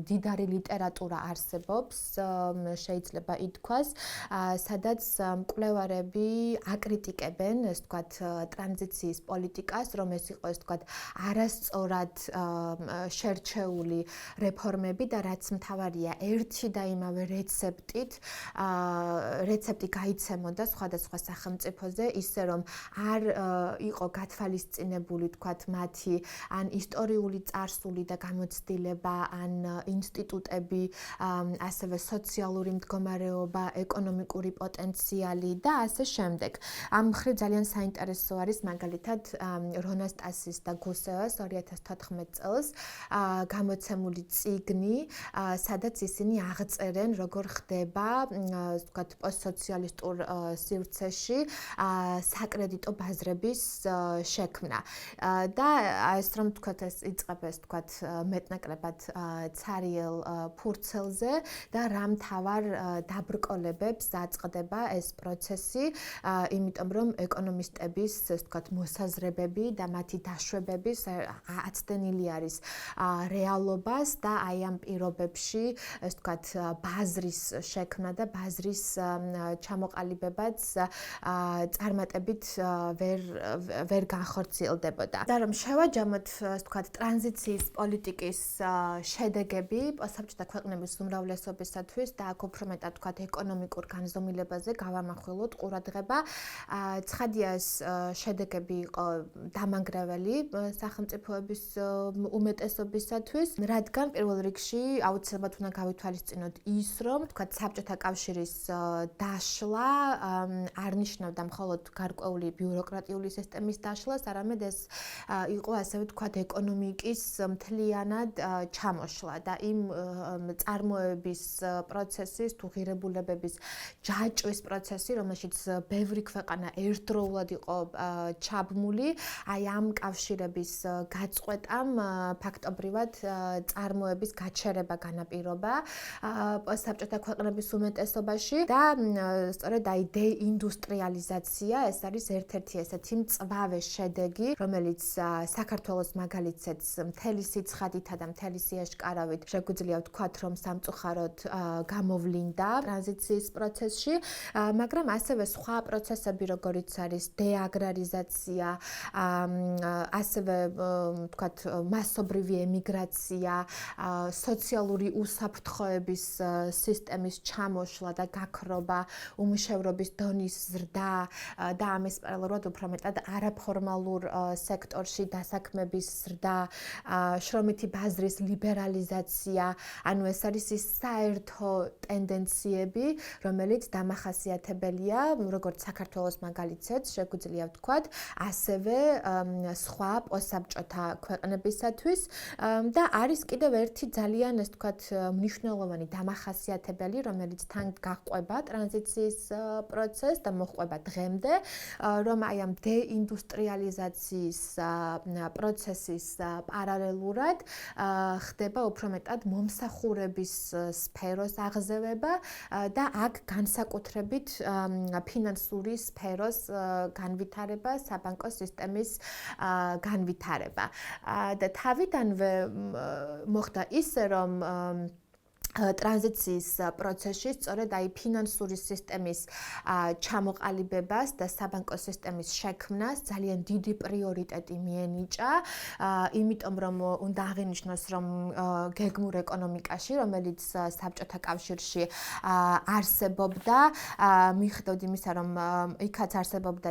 მდიდარი ლიტერატურა არსებობს, შეიძლება ითქვას, სადაც მკვლევარები აკრიტიკებენ, ასე ვთქვათ, ტრანზიციის პოლიტიკას, რომ ეს იყო, ასე ვთქვათ, არასწორად შერჩეული რეფორმები და რაც მთავარია, ერთი და იმავე რეცეპტი გაიცემოდა სხვადასხვა სახელმწიფოზე, ისე რომ არ იყო გათვალისწინებული, თქვათ, მათი ან ისტორიული წარსული და გამოცდილება, ან ინსტიტუტები, ასევე სოციალური მდგომარეობა, ეკონომიკური პოტენციალი და ასე შემდეგ. ამ მხრივ ძალიან საინტერესო არის მაგალითად რონასტასის და გუსევას 2014 წელს გამოცემული წიგნი, სადაც ისინი აღწერენ, როგორ ხდება, ასე ვთქვათ, პოსტსოციალისტურ სივრცეში საკრედიტო ბაზრების შექმნა. და ეს რომ ვთქვათ, ეს იწყება, ასე ვთქვათ, მეტნაკლებად ცარიელ ფურცელზე და რა მთავარ დაბრკოლებებს აწყდება ეს პროცესი, იმიტომ რომ ეკონომისტების, ასე ვთქვათ, მოსაზრებები და მათი დაშვებების აცდენილი არის რეალობას და აი ამ პირობებში, ასე ვთქვათ, ბაზრის შექმნა და ბაზრის ჩამოყალიბებაც წარმატებით ვერ განხორციელდებოდა. და რომ შევაჯამოთ, ასე ვთქვათ, ტრანზიციის პოლიტიკის შედეგები პოსტსაბჭოთა ქვეყნების უმრავლესობისათვის და აქ უფრო მეტად ვთქვათ ეკონომიკურ განზომილებაზე გავამახვილოთ ყურადღება. ცხადია ეს შედეგები იყო დამანგრეველი სახელმწიფო სახელმწიფოების უმეტესობისათვის, რადგან პირველ რიგში აუცილებლად უნდა გავითვალისწინოთ ის, რომ თქვა საბჭოთა კავშირის დაშლა არ ნიშნავდა მხოლოდ გარკვეული ბიუროკრატიული სისტემის დაშლას, არამედ ეს იყო ასევე თქვა ეკონომიკის მთლიანად ჩამოშლა და იმ წარმოების პროცესის თუ ღირებულებების ჯაჭვის პროცესი, რომელშიც ბევრი ქვეყანა ერთდროულად იყო ჩაბმული, აი ამ კავშირების გაწყვეტამ ფაქტობრივად წარმოების გაჩერება განაპირობა პოსტსაბჭოთა ქვეყნების უმეტესობაში და სწორედ აი დეინდუსტრიალიზაცია ეს არის ერთ-ერთი ესეთი მწვავე შედეგი, რომელიც საქართველოს მაგალითად მთელი სიცხადითა და მთელი სიაშკარავით შეგვიძლია ვთქვათ, რომ სამწუხაროდ გამოვლინდა ტრანზიციის პროცესში, მაგრამ ასევე სხვა პროცესები, როგორიც არის დეაგრარიზაცია, ასევე ვთქვათ, მასობრივი ემიგრაცია, სოციალური უსაფრთხოების სისტემის ჩამოშლა და გაქრობა, უმუშევრობის დონის ზრდა და ამის პარალელურად უფრო მეტად არაფორმალურ სექტორში დასაქმების ზრდა, შრომითი ბაზრის ლიბერალიზაცია, ანუ ეს არის ის საერთო ტენდენციები, რომელიც დამახასიათებელია როგორც საქართველოს მაგალითად, შეგვიძლია ვთქვათ, ასევე სხვა პოსტსაბჭოთა ქვეყნებისათვის და არის კიდევ ერთი ძალიან ეს ვთქვათ მნიშვნელოვანი დამახასიათებელი, რომელიც თან გაჰყვება ტრანზიციის პროცესს და მოჰყვება დღემდე, რომ აი ამ დეინდუსტრიალიზაციის პროცესის პარალელურად ხდება უფრო მეტად მომსახურების სფეროს აღზევება და აქ განსაკუთრებით ფინანსური სფეროს განვითარება, საბანკო სისტემის განვითარება. და თავიდანვე მოხდა ისე, რომ ტრანზიციის პროცესში სწორედ აი ფინანსური სისტემის ჩამოყალიბებას და საბანკო სისტემის შექმნას ძალიან დიდი პრიორიტეტი მიენიჭა, იმიტომ რომ უნდა აღინიშნოს, რომ გეგმურ ეკონომიკაში, რომელიც საბჭოთა კავშირში არსებობდა, მიუხედავად იმისა, რომ იქაც არსებობდა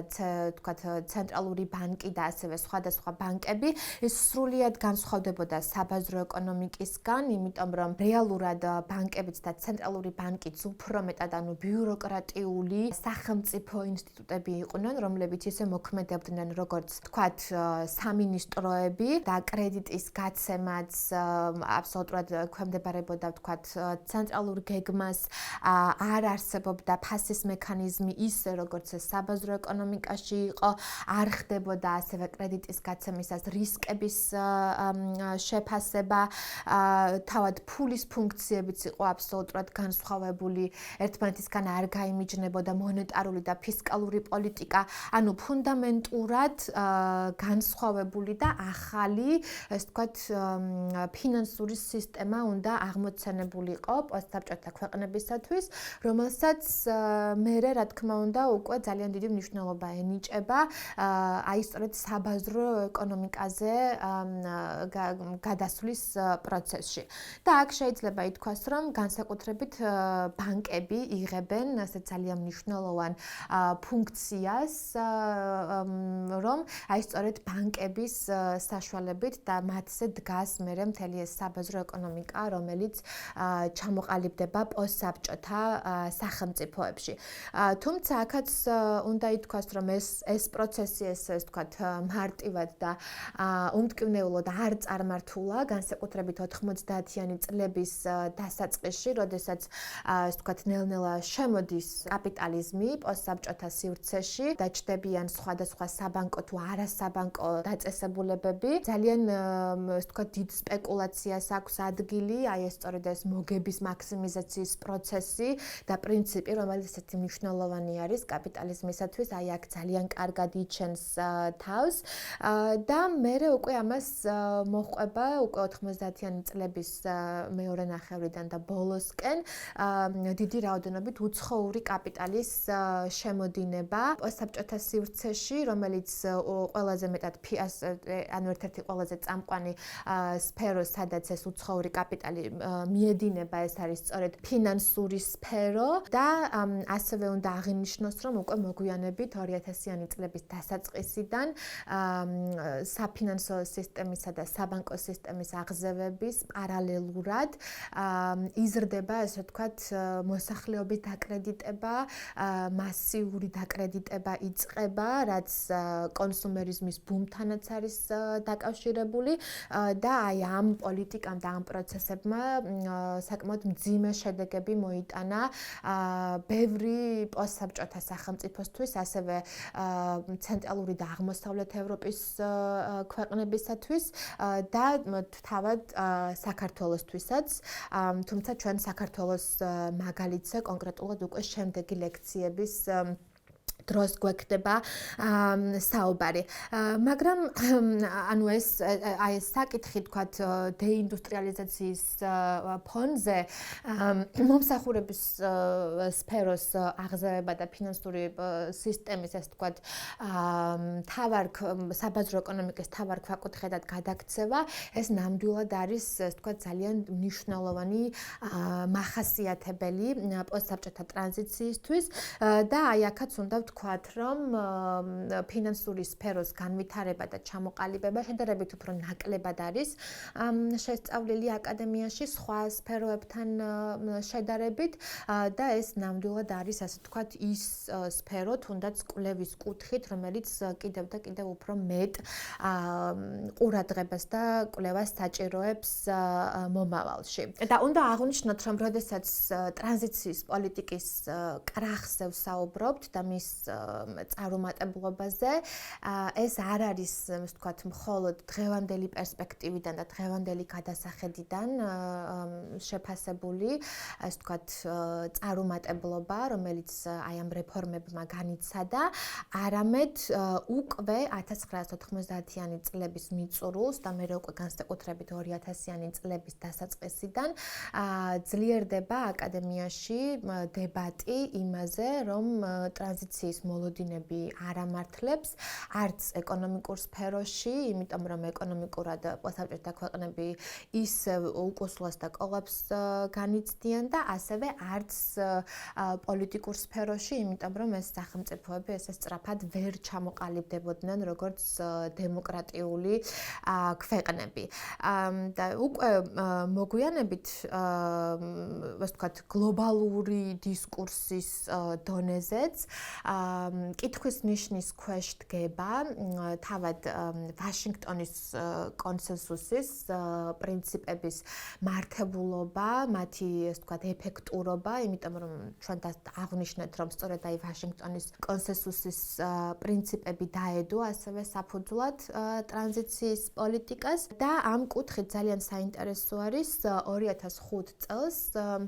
თქვათ ცენტრალური ბანკი და ასევე სხვადასხვა ბანკები, ეს სრულიად განსხვავდებოდა საბაზრო ეკონომიკისგან, იმიტომ რომ რეალურად ბანკებიც და ცენტრალური ბანკიც უფრო მეტად ანუ ბიუროკრატიული სახელმწიფო ინსტიტუტები იყვნენ, რომლებიც ისე მოქმედებდნენ როგორც თქვათ სამინისტროები და კრედიტის გაცემაც აბსოლუტურად ქვემდებარებოდა თქვათ ცენტრალურ გეგმას, არ არსებობდა ფასის მექანიზმი ისე როგორც საბაზრო ეკონომიკაში იყო, არ ხდებოდა ასევე კრედიტის გაცემისას რისკების შეფასება, თავად ფულის ფუნქცია იყო აბსოლუტურად განსხვავებული, ერთმანეთისგან არ გაიმიჯნებოდა მონეტარული და ფისკალური პოლიტიკა, ანუ ფუნდამენტურად განსხვავებული და ახალი, ეს ვთქვათ, ფინანსური სისტემა უნდა აღმოცენებულიყო პოსტსაბჭოთა ქვეყნებისათვის, რომელსაც მერე, რა თქმა უნდა, უკვე ძალიან დიდი მნიშვნელობა ენიჭება აი სწორედ საბაზრო ეკონომიკაზე გადასვლის პროცესში. და აქ შეიძლება ითქვას, რომ განსაკუთრებით ბანკები იღებენ ასე ძალიან მნიშვნელოვან ფუნქციას, რომ აი სწორედ ბანკების საშუალებით და მათზე დგას მერე მთელი ეს საბაზრო ეკონომიკა, რომელიც ჩამოყალიბდება პოსტსაბჭოთა სახელმწიფოებში. თუმცა აქაც უნდა ითქვას, რომ ეს პროცესი ეს ვთქვათ მარტივად და უმტკივნეულოდ არ წარმართულა, განსაკუთრებით 90-იანი წლების დასაწყისში, როდესაც ასე ვთქვათ ნელ-ნელა შემოდის კაპიტალიზმი პოსტსაბჭოთა სივრცეში და ჩნდებიან სხვადასხვა საბანკო თუ არასაბანკო დაწესებულებები. ძალიან ასე ვთქვათ დიდ სპეკულაციას აქვს ადგილი, აი ეს სწორედ ეს მოგების მაქსიმიზაციის პროცესი და პრინციპი, რომელიც ესეთი მნიშვნელოვანი არის კაპიტალიზმისათვის, აი აქ ძალიან კარგად იჩენს თავს და მერე უკვე ამას მოჰყვება უკვე 90-იანი წლების მეორე ნახევრის თავიდან და ბოლოსკენ დიდი რაოდენობით უცხოური კაპიტალის შემოდინება საბჭოთა სივრცეში, რომელიც ყველაზე მეტად ანუ ერთ-ერთი ყველაზე წამყვანი სფერო, სადაც ეს უცხოური კაპიტალი მიედინება, ეს არის სწორედ ფინანსური სფერო და ასევე უნდა აღინიშნოს, რომ უკვე მოგვიანებით 2000-იანი წლების დასაწყისიდან საფინანსო სისტემისა და საბანკო სისტემის აღზევების პარალელურად იზრდება, ასე ვთქვათ, მოსახლეობის დაკრედიტება, მასიური დაკრედიტება იწყება, რაც კონსუმერიზმის ბუმთანაც არის დაკავშირებული და აი ამ პოლიტიკამ და ამ პროცესებმა საკმაოდ მძიმე შედეგები მოიტანა ბევრი პოსტსაბჭოთა სახელმწიფოსთვის, ასევე ცენტრალური და აღმოსავლეთ ევროპის ქვეყნებისათვის და თავად საქართველოსთვისაც, თუმცა ჩვენ საქართველოს მაგალითზე კონკრეტულად უკვე შემდეგი ლექციების დროს გვექნება საუბარი. მაგრამ ანუ ეს საკითხი თქვათ დეინდუსტრიალიზაციის ფონზე მომსახურების სფეროს აღზევება და ფინანსური სისტემის ეს თქვათ საბაზრო ეკონომიკის თავარ ქვაკუთხედად გადაქცევა, ეს ნამდვილად არის ეს თქვათ ძალიან მნიშვნელოვანი მახასიათებელი პოსტსაბჭოთა ტრანზიციისთვის და აი აქაც უნდა ვთქვათ, რომ ფინანსური სფეროს განვითარება და ჩამოყალიბება შედარებით უფრო ნაკლებად არის შესწავლილი აკადემიაში სხვა სფეროებთან შედარებით და ეს ნამდვილად არის, ასე ვთქვათ, ის სფერო, თუნდაც კვლევის კუთხით, რომელიც კიდევ და კიდევ უფრო მეტ ყურადღებას და კვლევას საჭიროებს მომავალში. და უნდა აღვნიშნოთ, რომ როდესაც ტრანზიციის პოლიტიკის კრახზე ვსაუბრობთ და მის წარუმატებლობაზე, ეს არ არის, ასე ვთქვათ, მხოლოდ დღევანდელი პერსპექტივიდან და დღევანდელი გადასახედიდან შეფასებული, ასე ვთქვათ, წარუმატებლობა, რომელიც აი ამ რეფორმებმა განიცადა, არამედ უკვე 1990-იანი წლების მიწურულს და მერე უკვე განსაკუთრებით 2000-იანი წლების დასაწყისიდან ძლიერდება აკადემიაში დებატი იმაზე, რომ ტრანზიციის მოლოდინები არ ამართლებს არც ეკონომიკურ სფეროში, იმიტომ რომ ეკონომიკურად პოსტსაბჭოთა ქვეყნები ისევ უკუსლოს და კოლაფსს განიცდიან და ასევე არც პოლიტიკურ სფეროში, იმიტომ რომ ეს სახელმწიფოები ესე სწრაფად ვერ ჩამოყალიბდებოდნენ როგორც დემოკრატიული ქვეყნები. და უკვე მოგვიანებით, ასე ვთქვათ, გლობალური დისკურსის დონეზეც კითხვის ნიშნის ქვეშ დგება თავად ვაშინგტონის კონსენსუსის პრინციპების მართებულობა, მათი, ასე ვთქვათ, ეფექტურობა, იმიტომ რომ ჩვენ აღვნიშნეთ, რომ სწორედ აი ვაშინგტონის კონსენსუსის პრინციპები დაედო ასევე საფუძვლად ტრანზიციის პოლიტიკას და ამ კუთხით ძალიან საინტერესო არის 2005 წელს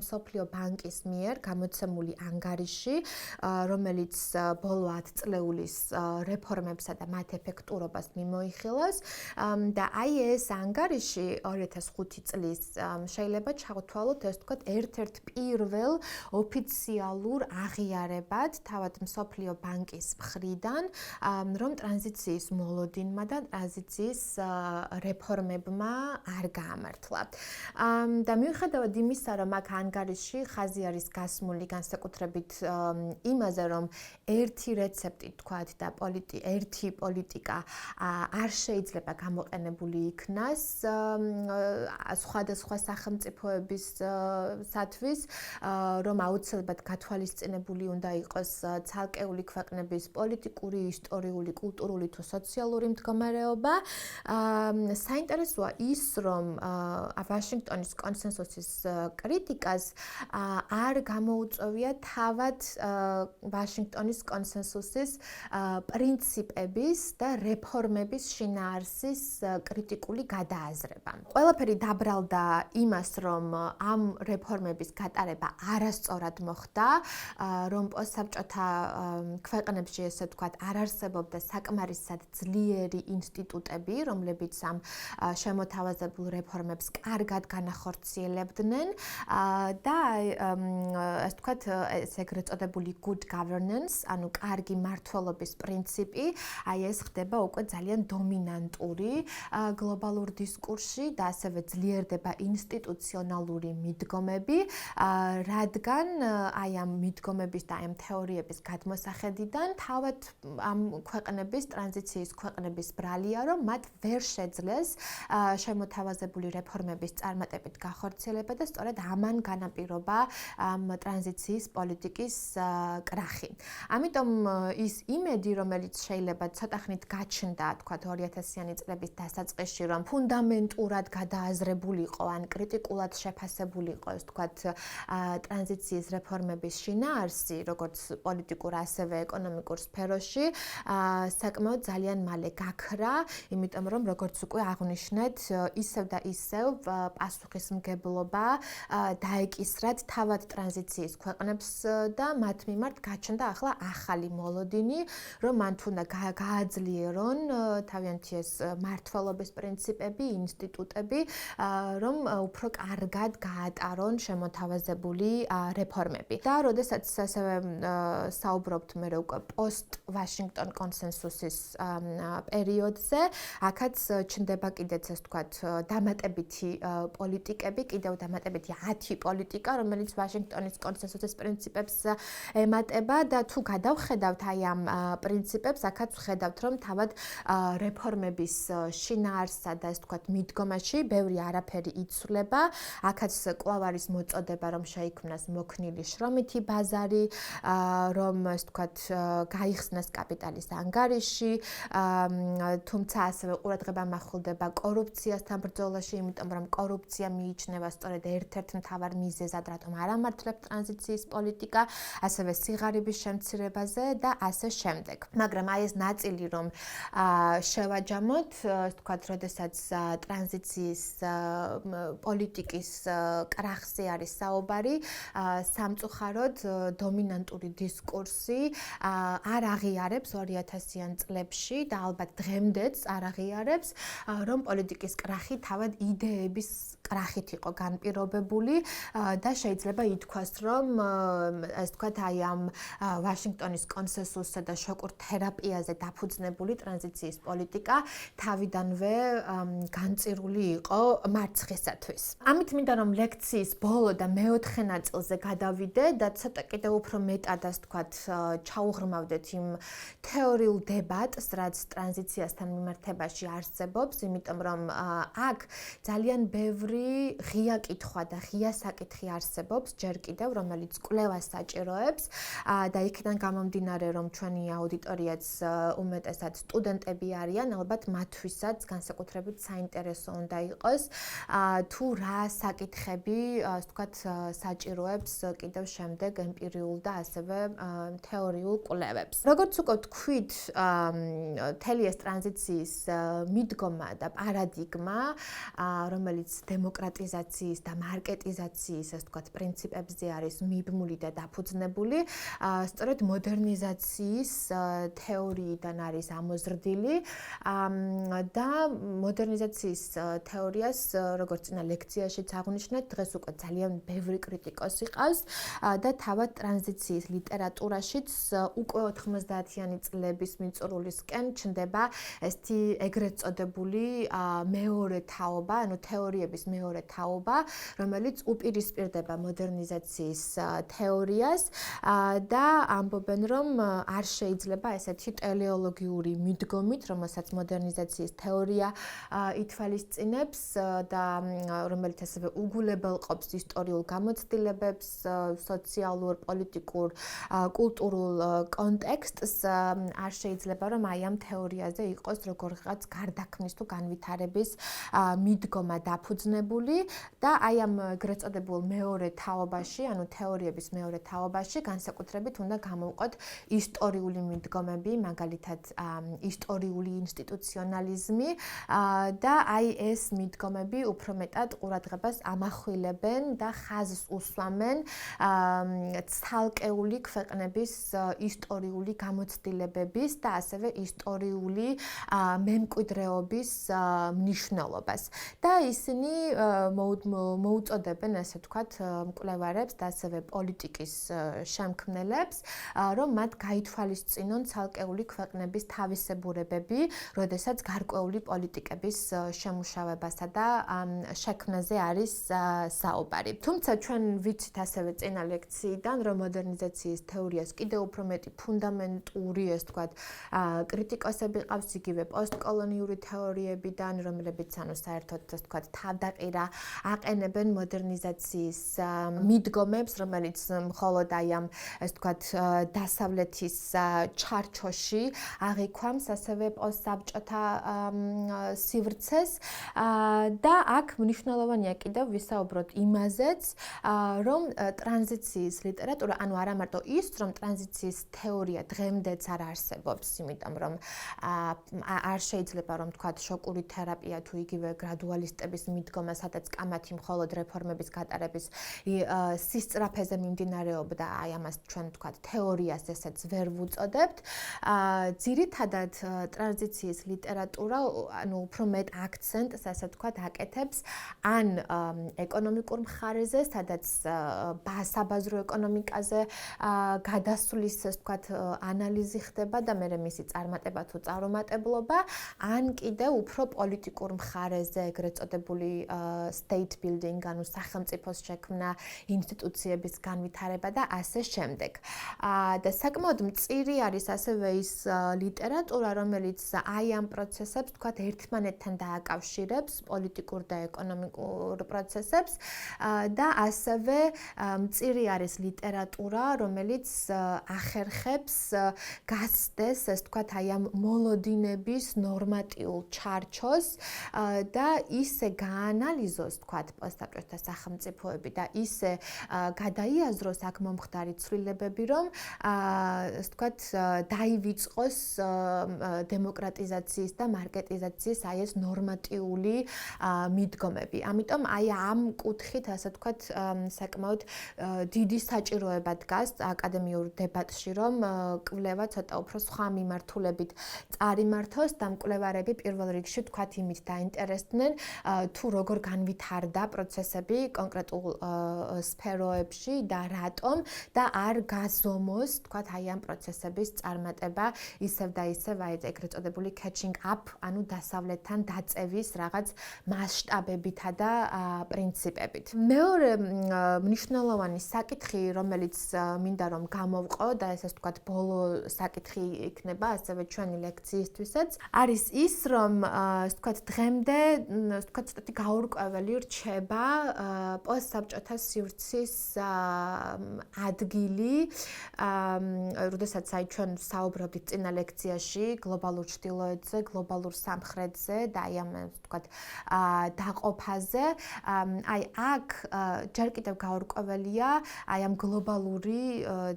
მსოფლიო ბანკის მიერ გამოცემული ანგარიში, რომელიც ბოლო 10 წლეულის რეფორმებსა და მათ ეფექტურობას მიმოიხილავს და აი ეს ანგარიში 2005 წლის შეიძლება ჩავთვალოთ, ეს ვთქვათ, ერთ-ერთ პირველ ოფიციალურ აღიარებად თავად მსოფლიო ბანკის მხრიდან, რომ ტრანზიციის მოლოდინმა და ტრანზიციის რეფორმებმა არ გაამართლა. და მიუხედავად იმისა, რომ აქ ანგარიში ხაზი არის გასმული განსაკუთრებით იმაზე, რომ ერთი რეცეპტი თქვათ და ერთი პოლიტიკა არ შეიძლება გამოყენებული იქნას სხვადასხვა სახელმწიფოებისათვის, რომ აუცილებლად გათვალისწინებული უნდა იყოს ცალკეული ქვეყნების პოლიტიკური, ისტორიული, კულტურული თუ სოციალური მდგომარეობა. საინტერესოა ის, რომ ვაშინგტონის კონსენსუსის კრიტიკას არ გამოუწვევია თავად ვაშინგტონის კონსენსუსის პრინციპების და რეფორმების შინაარსის კრიტიკული გადააზრება. ყველაფერი დაბრალდა იმას, რომ ამ რეფორმების გატარება არასწორად მოხდა, რომ პოსტსაბჭოთა ქვეყნებში, ესე ვთქვათ, არ არსებობდა საკმარისად ძლიერი ინსტიტუტები, რომლებიც ამ შემოთავაზებულ რეფორმებს კარგად განახორციელებდნენ და ასე ვთქვათ, ეგრეთ წოდებული good governance, ანუ კარგი მმართველობის პრინციპი, ეს ხდება უკვე ძალიან დომინანტური გლობალურ დისკურსში და ასევე ძლიერდება ინსტიტუციონალური მიდგომები, რადგან აი ამ მიდგომების და ამ თეორიების გადმოსახედიდან თავად ამ ქვეყნების ტრანზიციის ქვეყნების ბრალია, რომ მათ ვერ შეძლეს შემოთავაზებული რეფორმების წარმატებით განხორციელება და სწორედ ამან განაპირობა ამ ტრანზიციის პოლიტიკის კრახი. ამიტომ ის იმედი, რომელიც შეიძლება ცოტახნით გაჩნდა, თქვათ 2000-იანი წლების დასაწყისში, რომ ფუნდამენტურად გადააზრებულიყო ან კრიტიკულად შეფასებულიყო, ასე ვთქვათ, ტრანზიციის რეფორმების შინაარსი, როგორც პოლიტიკურ, ასევე ეკონომიკურ სფეროში, საკმაოდ ძალიან მალე გაქრა, იმიტომ რომ როგორც უკვე აღვნიშნეთ, ისევ და ისევ პასუხისმგებლობა დაეკისრათ თავად ტრანზიციის ქვეყნებს და მათ მიმართ გაჩნდა ახლა ახალი მოლოდინი, რომ მან უნდა გააძლიერონ თავიანთი ეს მმართველობის პრინციპები, ინსტიტუტები, რომ უფრო კარგად გაატარონ შემოთავაზებული რეფორმები. და როდესაც ასევე საუბრობთ მე უკვე პოსტ-ვაშინგტონ კონსენსუსის პერიოდზე, აქაც ჩნდება კიდეც ასე ვთქვათ დამატებითი პოლიტიკები, კიდევ დამატებითი 10 პოლიტიკა, რომელიც ვაშინგტონის კონსენსუსის პრინციპებს ემატება და თუ გადავხედავთ აი ამ პრინციპებს, აქაც ვხედავთ, რომ თავად რეფორმების შინაარსსა და ასე ვთქვათ მიდგომაში ბევრი არაფერი იცვლება. აქაც კვლავ არის მოწოდება, რომ შეიქმნას მოქნილი შრომითი ბაზარი, რომ ასე ვთქვათ გაიხსნას კაპიტალის ანგარიში, თუმცა ასევე ყურადღება მახვილდება კორუფციასთან ბრძოლაში, იმიტომ რომ კორუფცია მიიჩნევა სწორედ ერთ-ერთ მთავარ მიზეზად, რატომ არ ამართლებს ტრანზიციის პოლიტიკა, ასევე სიღარიბის შემცირებაზე და ასე შემდეგ. მაგრამ აი ეს ნაწილი, რომ შევაჯამოთ, ასე ვთქვათ, როდესაც ტრანზიციის პოლიტიკის კრახზე არის საუბარი, სამწუხაროდ დომინანტური დისკურსი არ აღიარებს 2000-იან წლებში და ალბათ დღემდეც არ აღიარებს, რომ პოლიტიკის კრახი თავად იდეების კრახით იყო განპირობებული და შეიძლება ითქვას, რომ ასე ვთქვათ, აი ამ ვაშინგტონის კონსენსუსსა და შოკურ თერაპიაზე დაფუძნებული ტრანზიციის პოლიტიკა თავიდანვე განწირული იყო მარცხისათვის. ამით მინდა რომ ლექციის ბოლო და მეოთხე ნაწილზე გადავიდე და ცოტა კიდევ უფრო მეტად, ასე ვთქვათ, ჩაუღრმავდეთ იმ თეორიულ დებატს, რაც ტრანზიციასთან მიმართებაში არსებობს, იმიტომ რომ აქ ძალიან ბევრი ღია კითხვა და ღია საკითხი არსებობს ჯერ კიდევ, რომელიც კვლევას საჭიროებს და იქიდან გამომდინარე, რომ ჩვენი აუდიტორიაც უმეტესად სტუდენტები არიან, ალბათ მათთვისაც განსაკუთრებით საინტერესო უნდა იყოს, თუ რა საკითხები, ასე ვთქვათ, საჭიროებს კიდევ შემდეგ ემპირიულ და ასევე თეორიულ კვლევებს. როგორც უკვე ვთქვით, მთელი ეს ტრანზიციის მიდგომა და პარადიგმა, რომელიც დემოკრატიზაციის და მარკეტიზაციის, ასე ვთქვათ, პრინციპებზე არის მიბმული და დაფუძნებული, სწორედ მოდერნიზაციის თეორიიდან არის ამოზრდილი და მოდერნიზაციის თეორიას, როგორც წინა ლექციაშიც აღვნიშნეთ, დღეს უკვე ძალიან ბევრი კრიტიკოსი ყავს და თავად ტრანზიციის ლიტერატურაშიც უკვე 90-იანი წლების მიწურულისკენ ჩნდება ესეთი ეგრეთ წოდებული მეორე თაობა, ანუ თეორიების მეორე თაობა, რომელიც უპირისპირდება მოდერნიზაციის თეორიას და ამბობენ, რომ არ შეიძლება ესეთი ტელეოლოგიური მიდგომით, რომელსაც მოდერნიზაციის თეორია ითვალისწინებს და რომელიც ასევე უგულებელყოფს ისტორიულ გამოცდილებებს, სოციალურ, პოლიტიკურ, კულტურულ კონტექსტს, არ შეიძლება, რომ აი ამ თეორიაზე იყოს როგორღაც გარდაქმნის თუ განვითარების მიდგომა დაფუძნებული. დაყრდნობით და აი ამ ეგრეთ წოდებულ მეორე თაობაში, ანუ თეორიების მეორე თაობაში განსაკუთრებით უნდა გამოვყოთ ისტორიული მიდგომები, მაგალითად ისტორიული ინსტიტუციონალიზმი და აი ეს მიდგომები უფრო მეტად ყურადღებას ამახვილებენ და ხაზს უსვამენ ცალკეული ქვეყნების ისტორიული გამოცდილებების და ასევე ისტორიული მემკვიდრეობის მნიშვნელობას. და ისინი მოუწოდებენ, ასე ვთქვათ, მკვლევარებს და ასევე პოლიტიკის შემქმნელებს, რომ მათ გაითვალისწინონ ცალკეული ქვეყნების თავისებურებები, როდესაც გარკვეული პოლიტიკების შემუშავებასა და შექმნაზე არის საუბარი. თუმცა ჩვენ ვიცით ასევე წინა ლექციიდან, რომ მოდერნიზაციის თეორიას კიდევ უფრო მეტი ფუნდამენტური, ასე ვთქვათ, კრიტიკოსები ყავს იგივე პოსტკოლონიური თეორიებიდან, რომლებიც საერთოდ, ასე ვთქვათ, თავდაყირა აყენებენ მოდერნიზაციის მიდგომებს, რომელიც მხოლოდ აი ამ, ასე ვთქვათ, დასავლეთის ჩარჩოში აღიქვამს ასევე პოსტსაბჭოთა სივრცეს და აქ მნიშვნელოვანია კიდევ ვისაუბროთ იმაზეც, რომ ტრანზიციის ლიტერატურა, ანუ არა მარტო ის, რომ ტრანზიციის თეორია დღემდეც არ არსებობს, იმიტომ რომ არ შეიძლება რომ თქვათ შოკური თერაპია თუ იგივე გრადუალისტების მიდგომა, სადაც კამათი მხოლოდ რეფორმების გატარების სისწრაფეზე მიმდინარეობდა, აი ამას ჩვენ თქვათ თეორიას ესეც ვერ ვუწოდებთ. ძირითადად ტრანზიციის ლიტერატურა, ანუ უფრო მეტ აქცენტს, ასე ვთქვათ, აკეთებს ან ეკონომიკურ მხარეზე, სადაც საბაზრო ეკონომიკაზე გადასვლის, ასე ვთქვათ, ანალიზი ხდება და მერე მისი წარმატება თუ წარუმატებლობა, ან კიდევ უფრო პოლიტიკურ მხარეზე, ეგრეთ წოდებული state building, ანუ სახელმწიფოს შექმნა, ინსტიტუციების განვითარება და ასე შემდეგ. და საკმაოდ მწირი არის ასევე ის ლიტერატურა, რომელიც აი ამ პროცესებს, ვთქვათ, ერთმანეთთან დააკავშირებს, პოლიტიკურ და ეკონომიკურ პროცესებს და ასევე მწირი არის ლიტერატურა, რომელიც ახერხებს გაცდეს, ასე ვთქვათ, აი ამ მოლოდინების ნორმატიულ ჩარჩოს და ისე გაანალიზოს, ვთქვათ, პოსტსაბჭოთა სახელმწიფოები და ისე გადაიაზროს აქ მომხდარი ცვლილებები, რომ ასე ვთქვათ, დაივიწყოს დემოკრატიზაციის და მარკეტიზაციის აი ეს ნორმატიული მიდგომები. ამიტომ აი ამ კუთხით, ასე ვთქვათ, საკმაოდ დიდი საჭიროება დგას აკადემიურ დებატში, რომ კვლევა ცოტა უფრო სხვა მიმართულებით წარიმართოს და მკვლევარები პირველ რიგში, ვთქვათ, იმით დაინტერესდნენ, თუ როგორ განვითარდა პროცესები კონკრეტულ სფეროებში და რატომ და არ გაზომოს, ვთქვათ, აი ამ პროცესების წარმატება ისევ და ისევ აი ეგრეთ წოდებული catching up, ანუ დასავლეთთან დაწევის რაღაც მასშტაბებითა და პრინციპებით. მეორე მნიშვნელოვანი საკითხი, რომელიც მინდა რომ გამოვყო და ესე ვთქვათ, ბოლო საკითხი იქნება ასევე ჩვენი ლექციისთვისაც, არის ის, რომ ასე ვთქვათ, დღემდე, ასე ვთქვათ, ცოტათი გაურკვეველი რჩება პოსტსაბჭოთა სივრცის ადგილი, როდესაც აი ჩვენ საუბრობდით წინა ლექციაში გლობალურ ჩრდილოეთზე, გლობალურ სამხრეთზე და აი ამ, ასე ვთქვათ, დაყოფაზე, აი აქ ჯერ კიდევ გაურკვეველია აი ამ გლობალური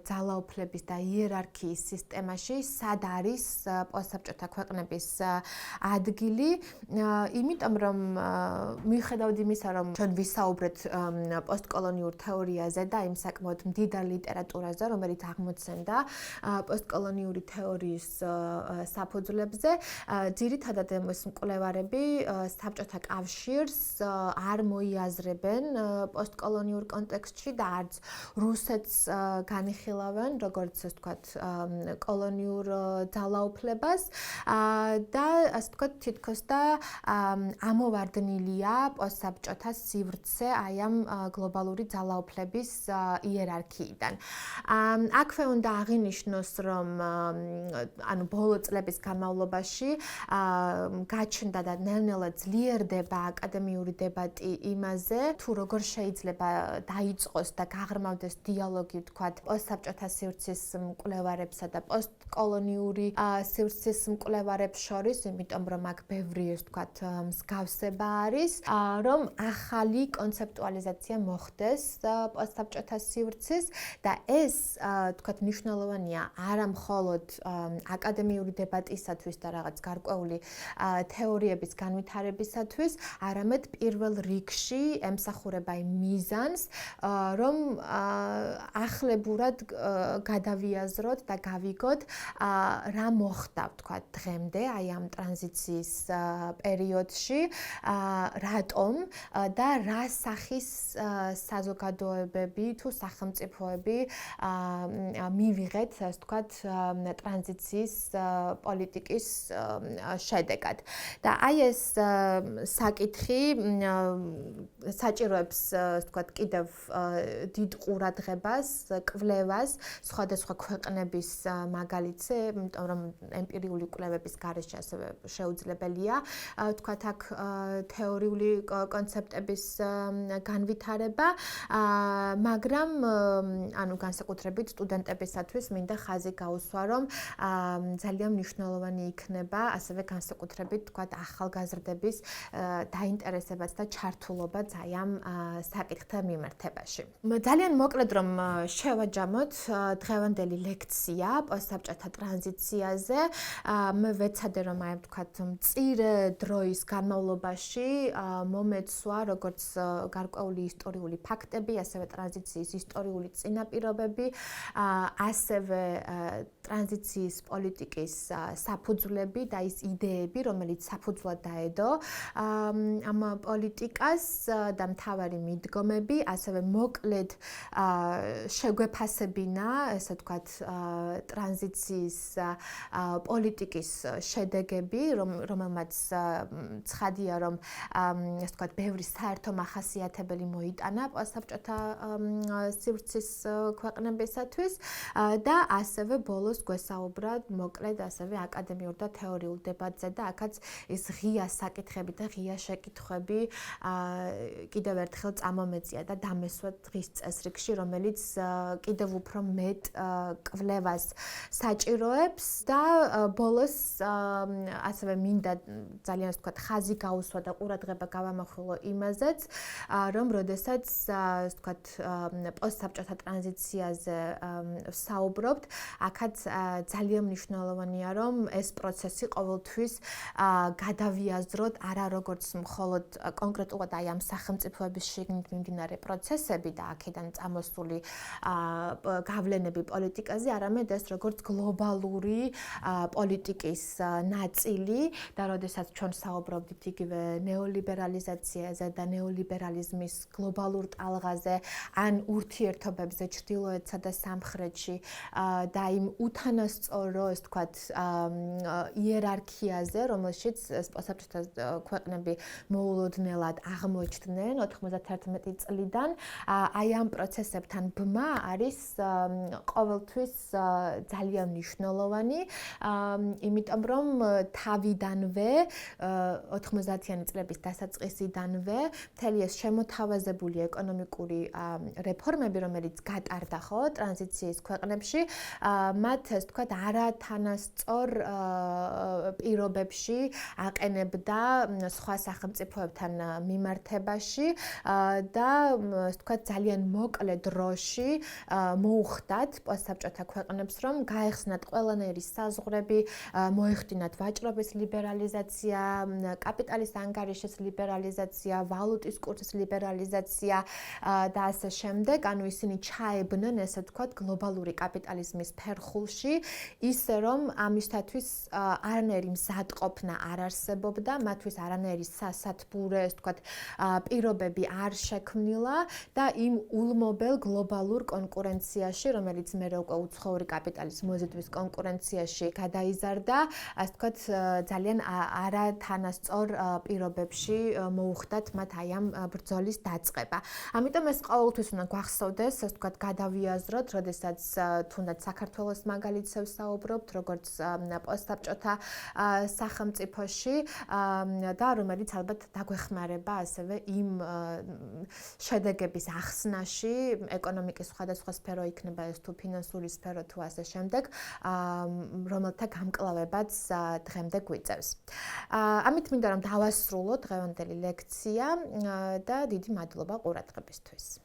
ძალაუფლების და იერარქიის სისტემაში სად არის პოსტსაბჭოთა ქვეყნების ადგილი, იმიტომ რომ მიუხედავად იმისა, რომ ჩვენ ვისაუბრეთ პოსტკოლონიურ თეორიაზე და იმ საკმაოდ მდიდარ ლიტერატურაზე, რომელიც აღმოცენდა პოსტკოლონიური თეორიის საფუძვლებზე, ძირითადად ეს მკვლევარები საბჭოთა კავშირს არ მოიაზრებენ პოსტკოლონიურ კონტექსტში და არც რუსეთს განიხილავენ, როგორც ასე ვთქვათ, კოლონიურ ძალაუფლებას და ასე ვთქვათ, თითქოს და ამოვარდნილია პოსტსაბჭოთა სივრცე აი ამ გლობალური ძალაუფლების იერარქიიდან. აქვე უნდა აღინიშნოს, რომ ანუ ბოლო წლების განმავლობაში გაჩნდა და ნელ-ნელა ძლიერდება აკადემიური დებატი იმაზე, თუ როგორ შეიძლება დაიწყოს და გაღრმავდეს დიალოგი, ვთქვათ, პოსტსაბჭოთა სივრცის მკვლევარებსა და პოსტკოლონიური სივრცის მკვლევარებს შორის, იმიტომ რომ აქ ბევრი, ასე ვთქვათ, მსგავსება არის რომ ახალი კონცეპტუალიზაცია მოხდეს პოსტსაბჭოთა სივრცის და ეს თქვათ მნიშვნელოვანია არა მხოლოდ აკადემიური დებატისათვის და რაღაც გარკვეული თეორიების განვითარებისათვის, არამედ პირველ რიგში ემსახურება იმ მიზანს, რომ ახლებურად გადავიაზროთ და გავიგოთ რა მოხდა, თქვათ, დღემდე, აი ამ ტრანზიციის პერიოდში, რატომ და რა სახის საზოგადოებები თუ სახელმწიფოები მივიღეთ, ასე ვთქვათ, ტრანზიციის პოლიტიკის შედეგად. და აი ეს საკითხი საჭიროებს, ასე ვთქვათ, კიდევ დიდ ყურადღებას, კვლევას, სხვადასხვა ქვეყნების მაგალითზე, იმიტომ რომ ემპირიული კვლევების გარეშე ასევე შეუძლებელია, თქვათ, აქ თეორიული კონცეპტების განვითარება, მაგრამ ანუ განსაკუთრებით სტუდენტებისათვის მინდა ხაზი გაუსვა, რომ ძალიან მნიშვნელოვანი იქნება ასევე განსაკუთრებით, თქვათ, ახალგაზრდების დაინტერესებაც და ჩართულობაც აი ამ საკითხთა მიმართებაში. ძალიან მოკლედ რომ შევაჯამოთ დღევანდელი ლექცია პოსტსაბჭოთა ტრანზიციაზე, მე ვეცადე რომ აი ვთქვათ მწირე დროის განმავლობაში მომეცვა როგორც გარკვეული ისტორიული ფაქტები, ასევე ტრანზიციის ისტორიული წინაპირობები, ასევე ტრანზიციის პოლიტიკის საფუძვლები და ის იდეები, რომელიც საფუძვლად დაედო ამ პოლიტიკას და მთავარი მიდგომები, ასევე მოკლედ შეგვეფასებინა, ესე ვთქვათ, ტრანზიციის პოლიტიკის შედეგები, რომელმაც ცხადია, რომ ესე ვთქვათ, ბევრი საერთო მახასიათებელი მოიტანა პოსტსაბჭოთა სივრცის ქვეყნებისათვის და ასევე ბოლოს გვესაუბრა მოკლედ ასევე აკადემიურ და თეორიულ დებატზე და აქაც ის ღია საკითხები და ღია შეკითხვები კიდევ ერთხელ წამომეწია და დამესვა დღის წესრიგში, რომელიც კიდევ უფრო მეტ კვლევას საჭიროებს და ბოლოს ასევე მინდა ძალიან ასე ვთქვათ ხაზი გაუსვა და ყურადღება გავამახვილო იმაზეც, რომ როდესაც ასე ვთქვათ პოსტსაბჭოთა ტრანზიციაზე ვსაუბრობთ, აქაც ძალიან მნიშვნელოვანია, რომ ეს პროცესი ყოველთვის გადავიაზროთ არა როგორც მხოლოდ კონკრეტულად აი ამ სახელმწიფოების შიგნით მიმდინარე პროცესები და აქედან წამოსული გავლენები პოლიტიკაზე, არამედ ეს როგორც გლობალური პოლიტიკის ნაწილი და როდესაც ჩვენ საუბრობთ იგივე ნეოლიბერალიზაციაზე და ნეოლიბერალიზმის გლობალურ ტალღაზე, ან ურთიერთობებზე ჩრდილოეთსა და სამხრეთში და იმ უთანასწორო, ასე ვთქვათ, იერარქიაზე, რომელშიც პოსტსაბჭოთა ქვეყნები მოულოდნელად აღმოჩნდნენ 91 წლიდან, აი ამ პროცესებთან ბმა არის ყოველთვის ძალიან მნიშვნელოვანი, იმიტომ რომ თავიდანვე 90-იანი წლების დასაწყისიდანვე მთელი ეს შემოთავაზებული ეკონომიკური რეფორმები, რომელიც გატარდა ხო ტრანზიციის ქვეყნებში, მათ ასე ვთქვათ არათანასწორ პირობებში აყენებდა სხვა სახელმწიფოებთან მიმართებაში და ასე ვთქვათ ძალიან მოკლე დროში მოუხდათ პოსტსაბჭოთა ქვეყნებს, რომ გაეხსნათ ყველანაირი საზღვრები, მოეხდინათ ვაჭრობის ლიბერალიზაცია, კაპიტალის ანგარიშის ლიბერალიზაცია, ვალუტის კურსის ლიბერალიზაცია და ასე შემდეგ, ანუ ისინი ჩაებნენ, ესე ვთქვათ, გლობალური კაპიტალიზმის ფერხულში, ისე რომ ამისათვის არანაირი მზადყოფნა არ არსებობდა, მათთვის არანაირი სასათბურე, ესე ვთქვათ, პირობები არ შექმნილა და იმ ულმობელ გლობალურ კონკურენციაში, რომელიც მერე უკვე უცხოური კაპიტალის მოზიდვის კონკურენციაში გადაიზარდა, ასე ვთქვათ, ძალიან არათანასწორ პირობებში მოუხდათ მათ აი ამ ბრძოლის დაწყება. ამიტომ ეს ყოველთვის უნდა გვახსოვდეს, ასე ვთქვათ, გადავიაზროთ, როდესაც თუნდაც საქართველოს მაგალითზე ვსაუბრობთ, როგორც პოსტსაბჭოთა სახელმწიფოში და რომელიც ალბათ დაგვეხმარება ასევე იმ შედეგების ახსნაში, ეკონომიკის სხვადასხვა სფერო იქნება ეს თუ ფინანსური სფერო თუ ასე შემდეგ, რომელთა გამკლავებაც დღემდე გვიწევს. ამით მინდა რომ დავასრულო დღევანდელი გასართელი ლექცია და დიდი მადლობა ყურადღებისთვის.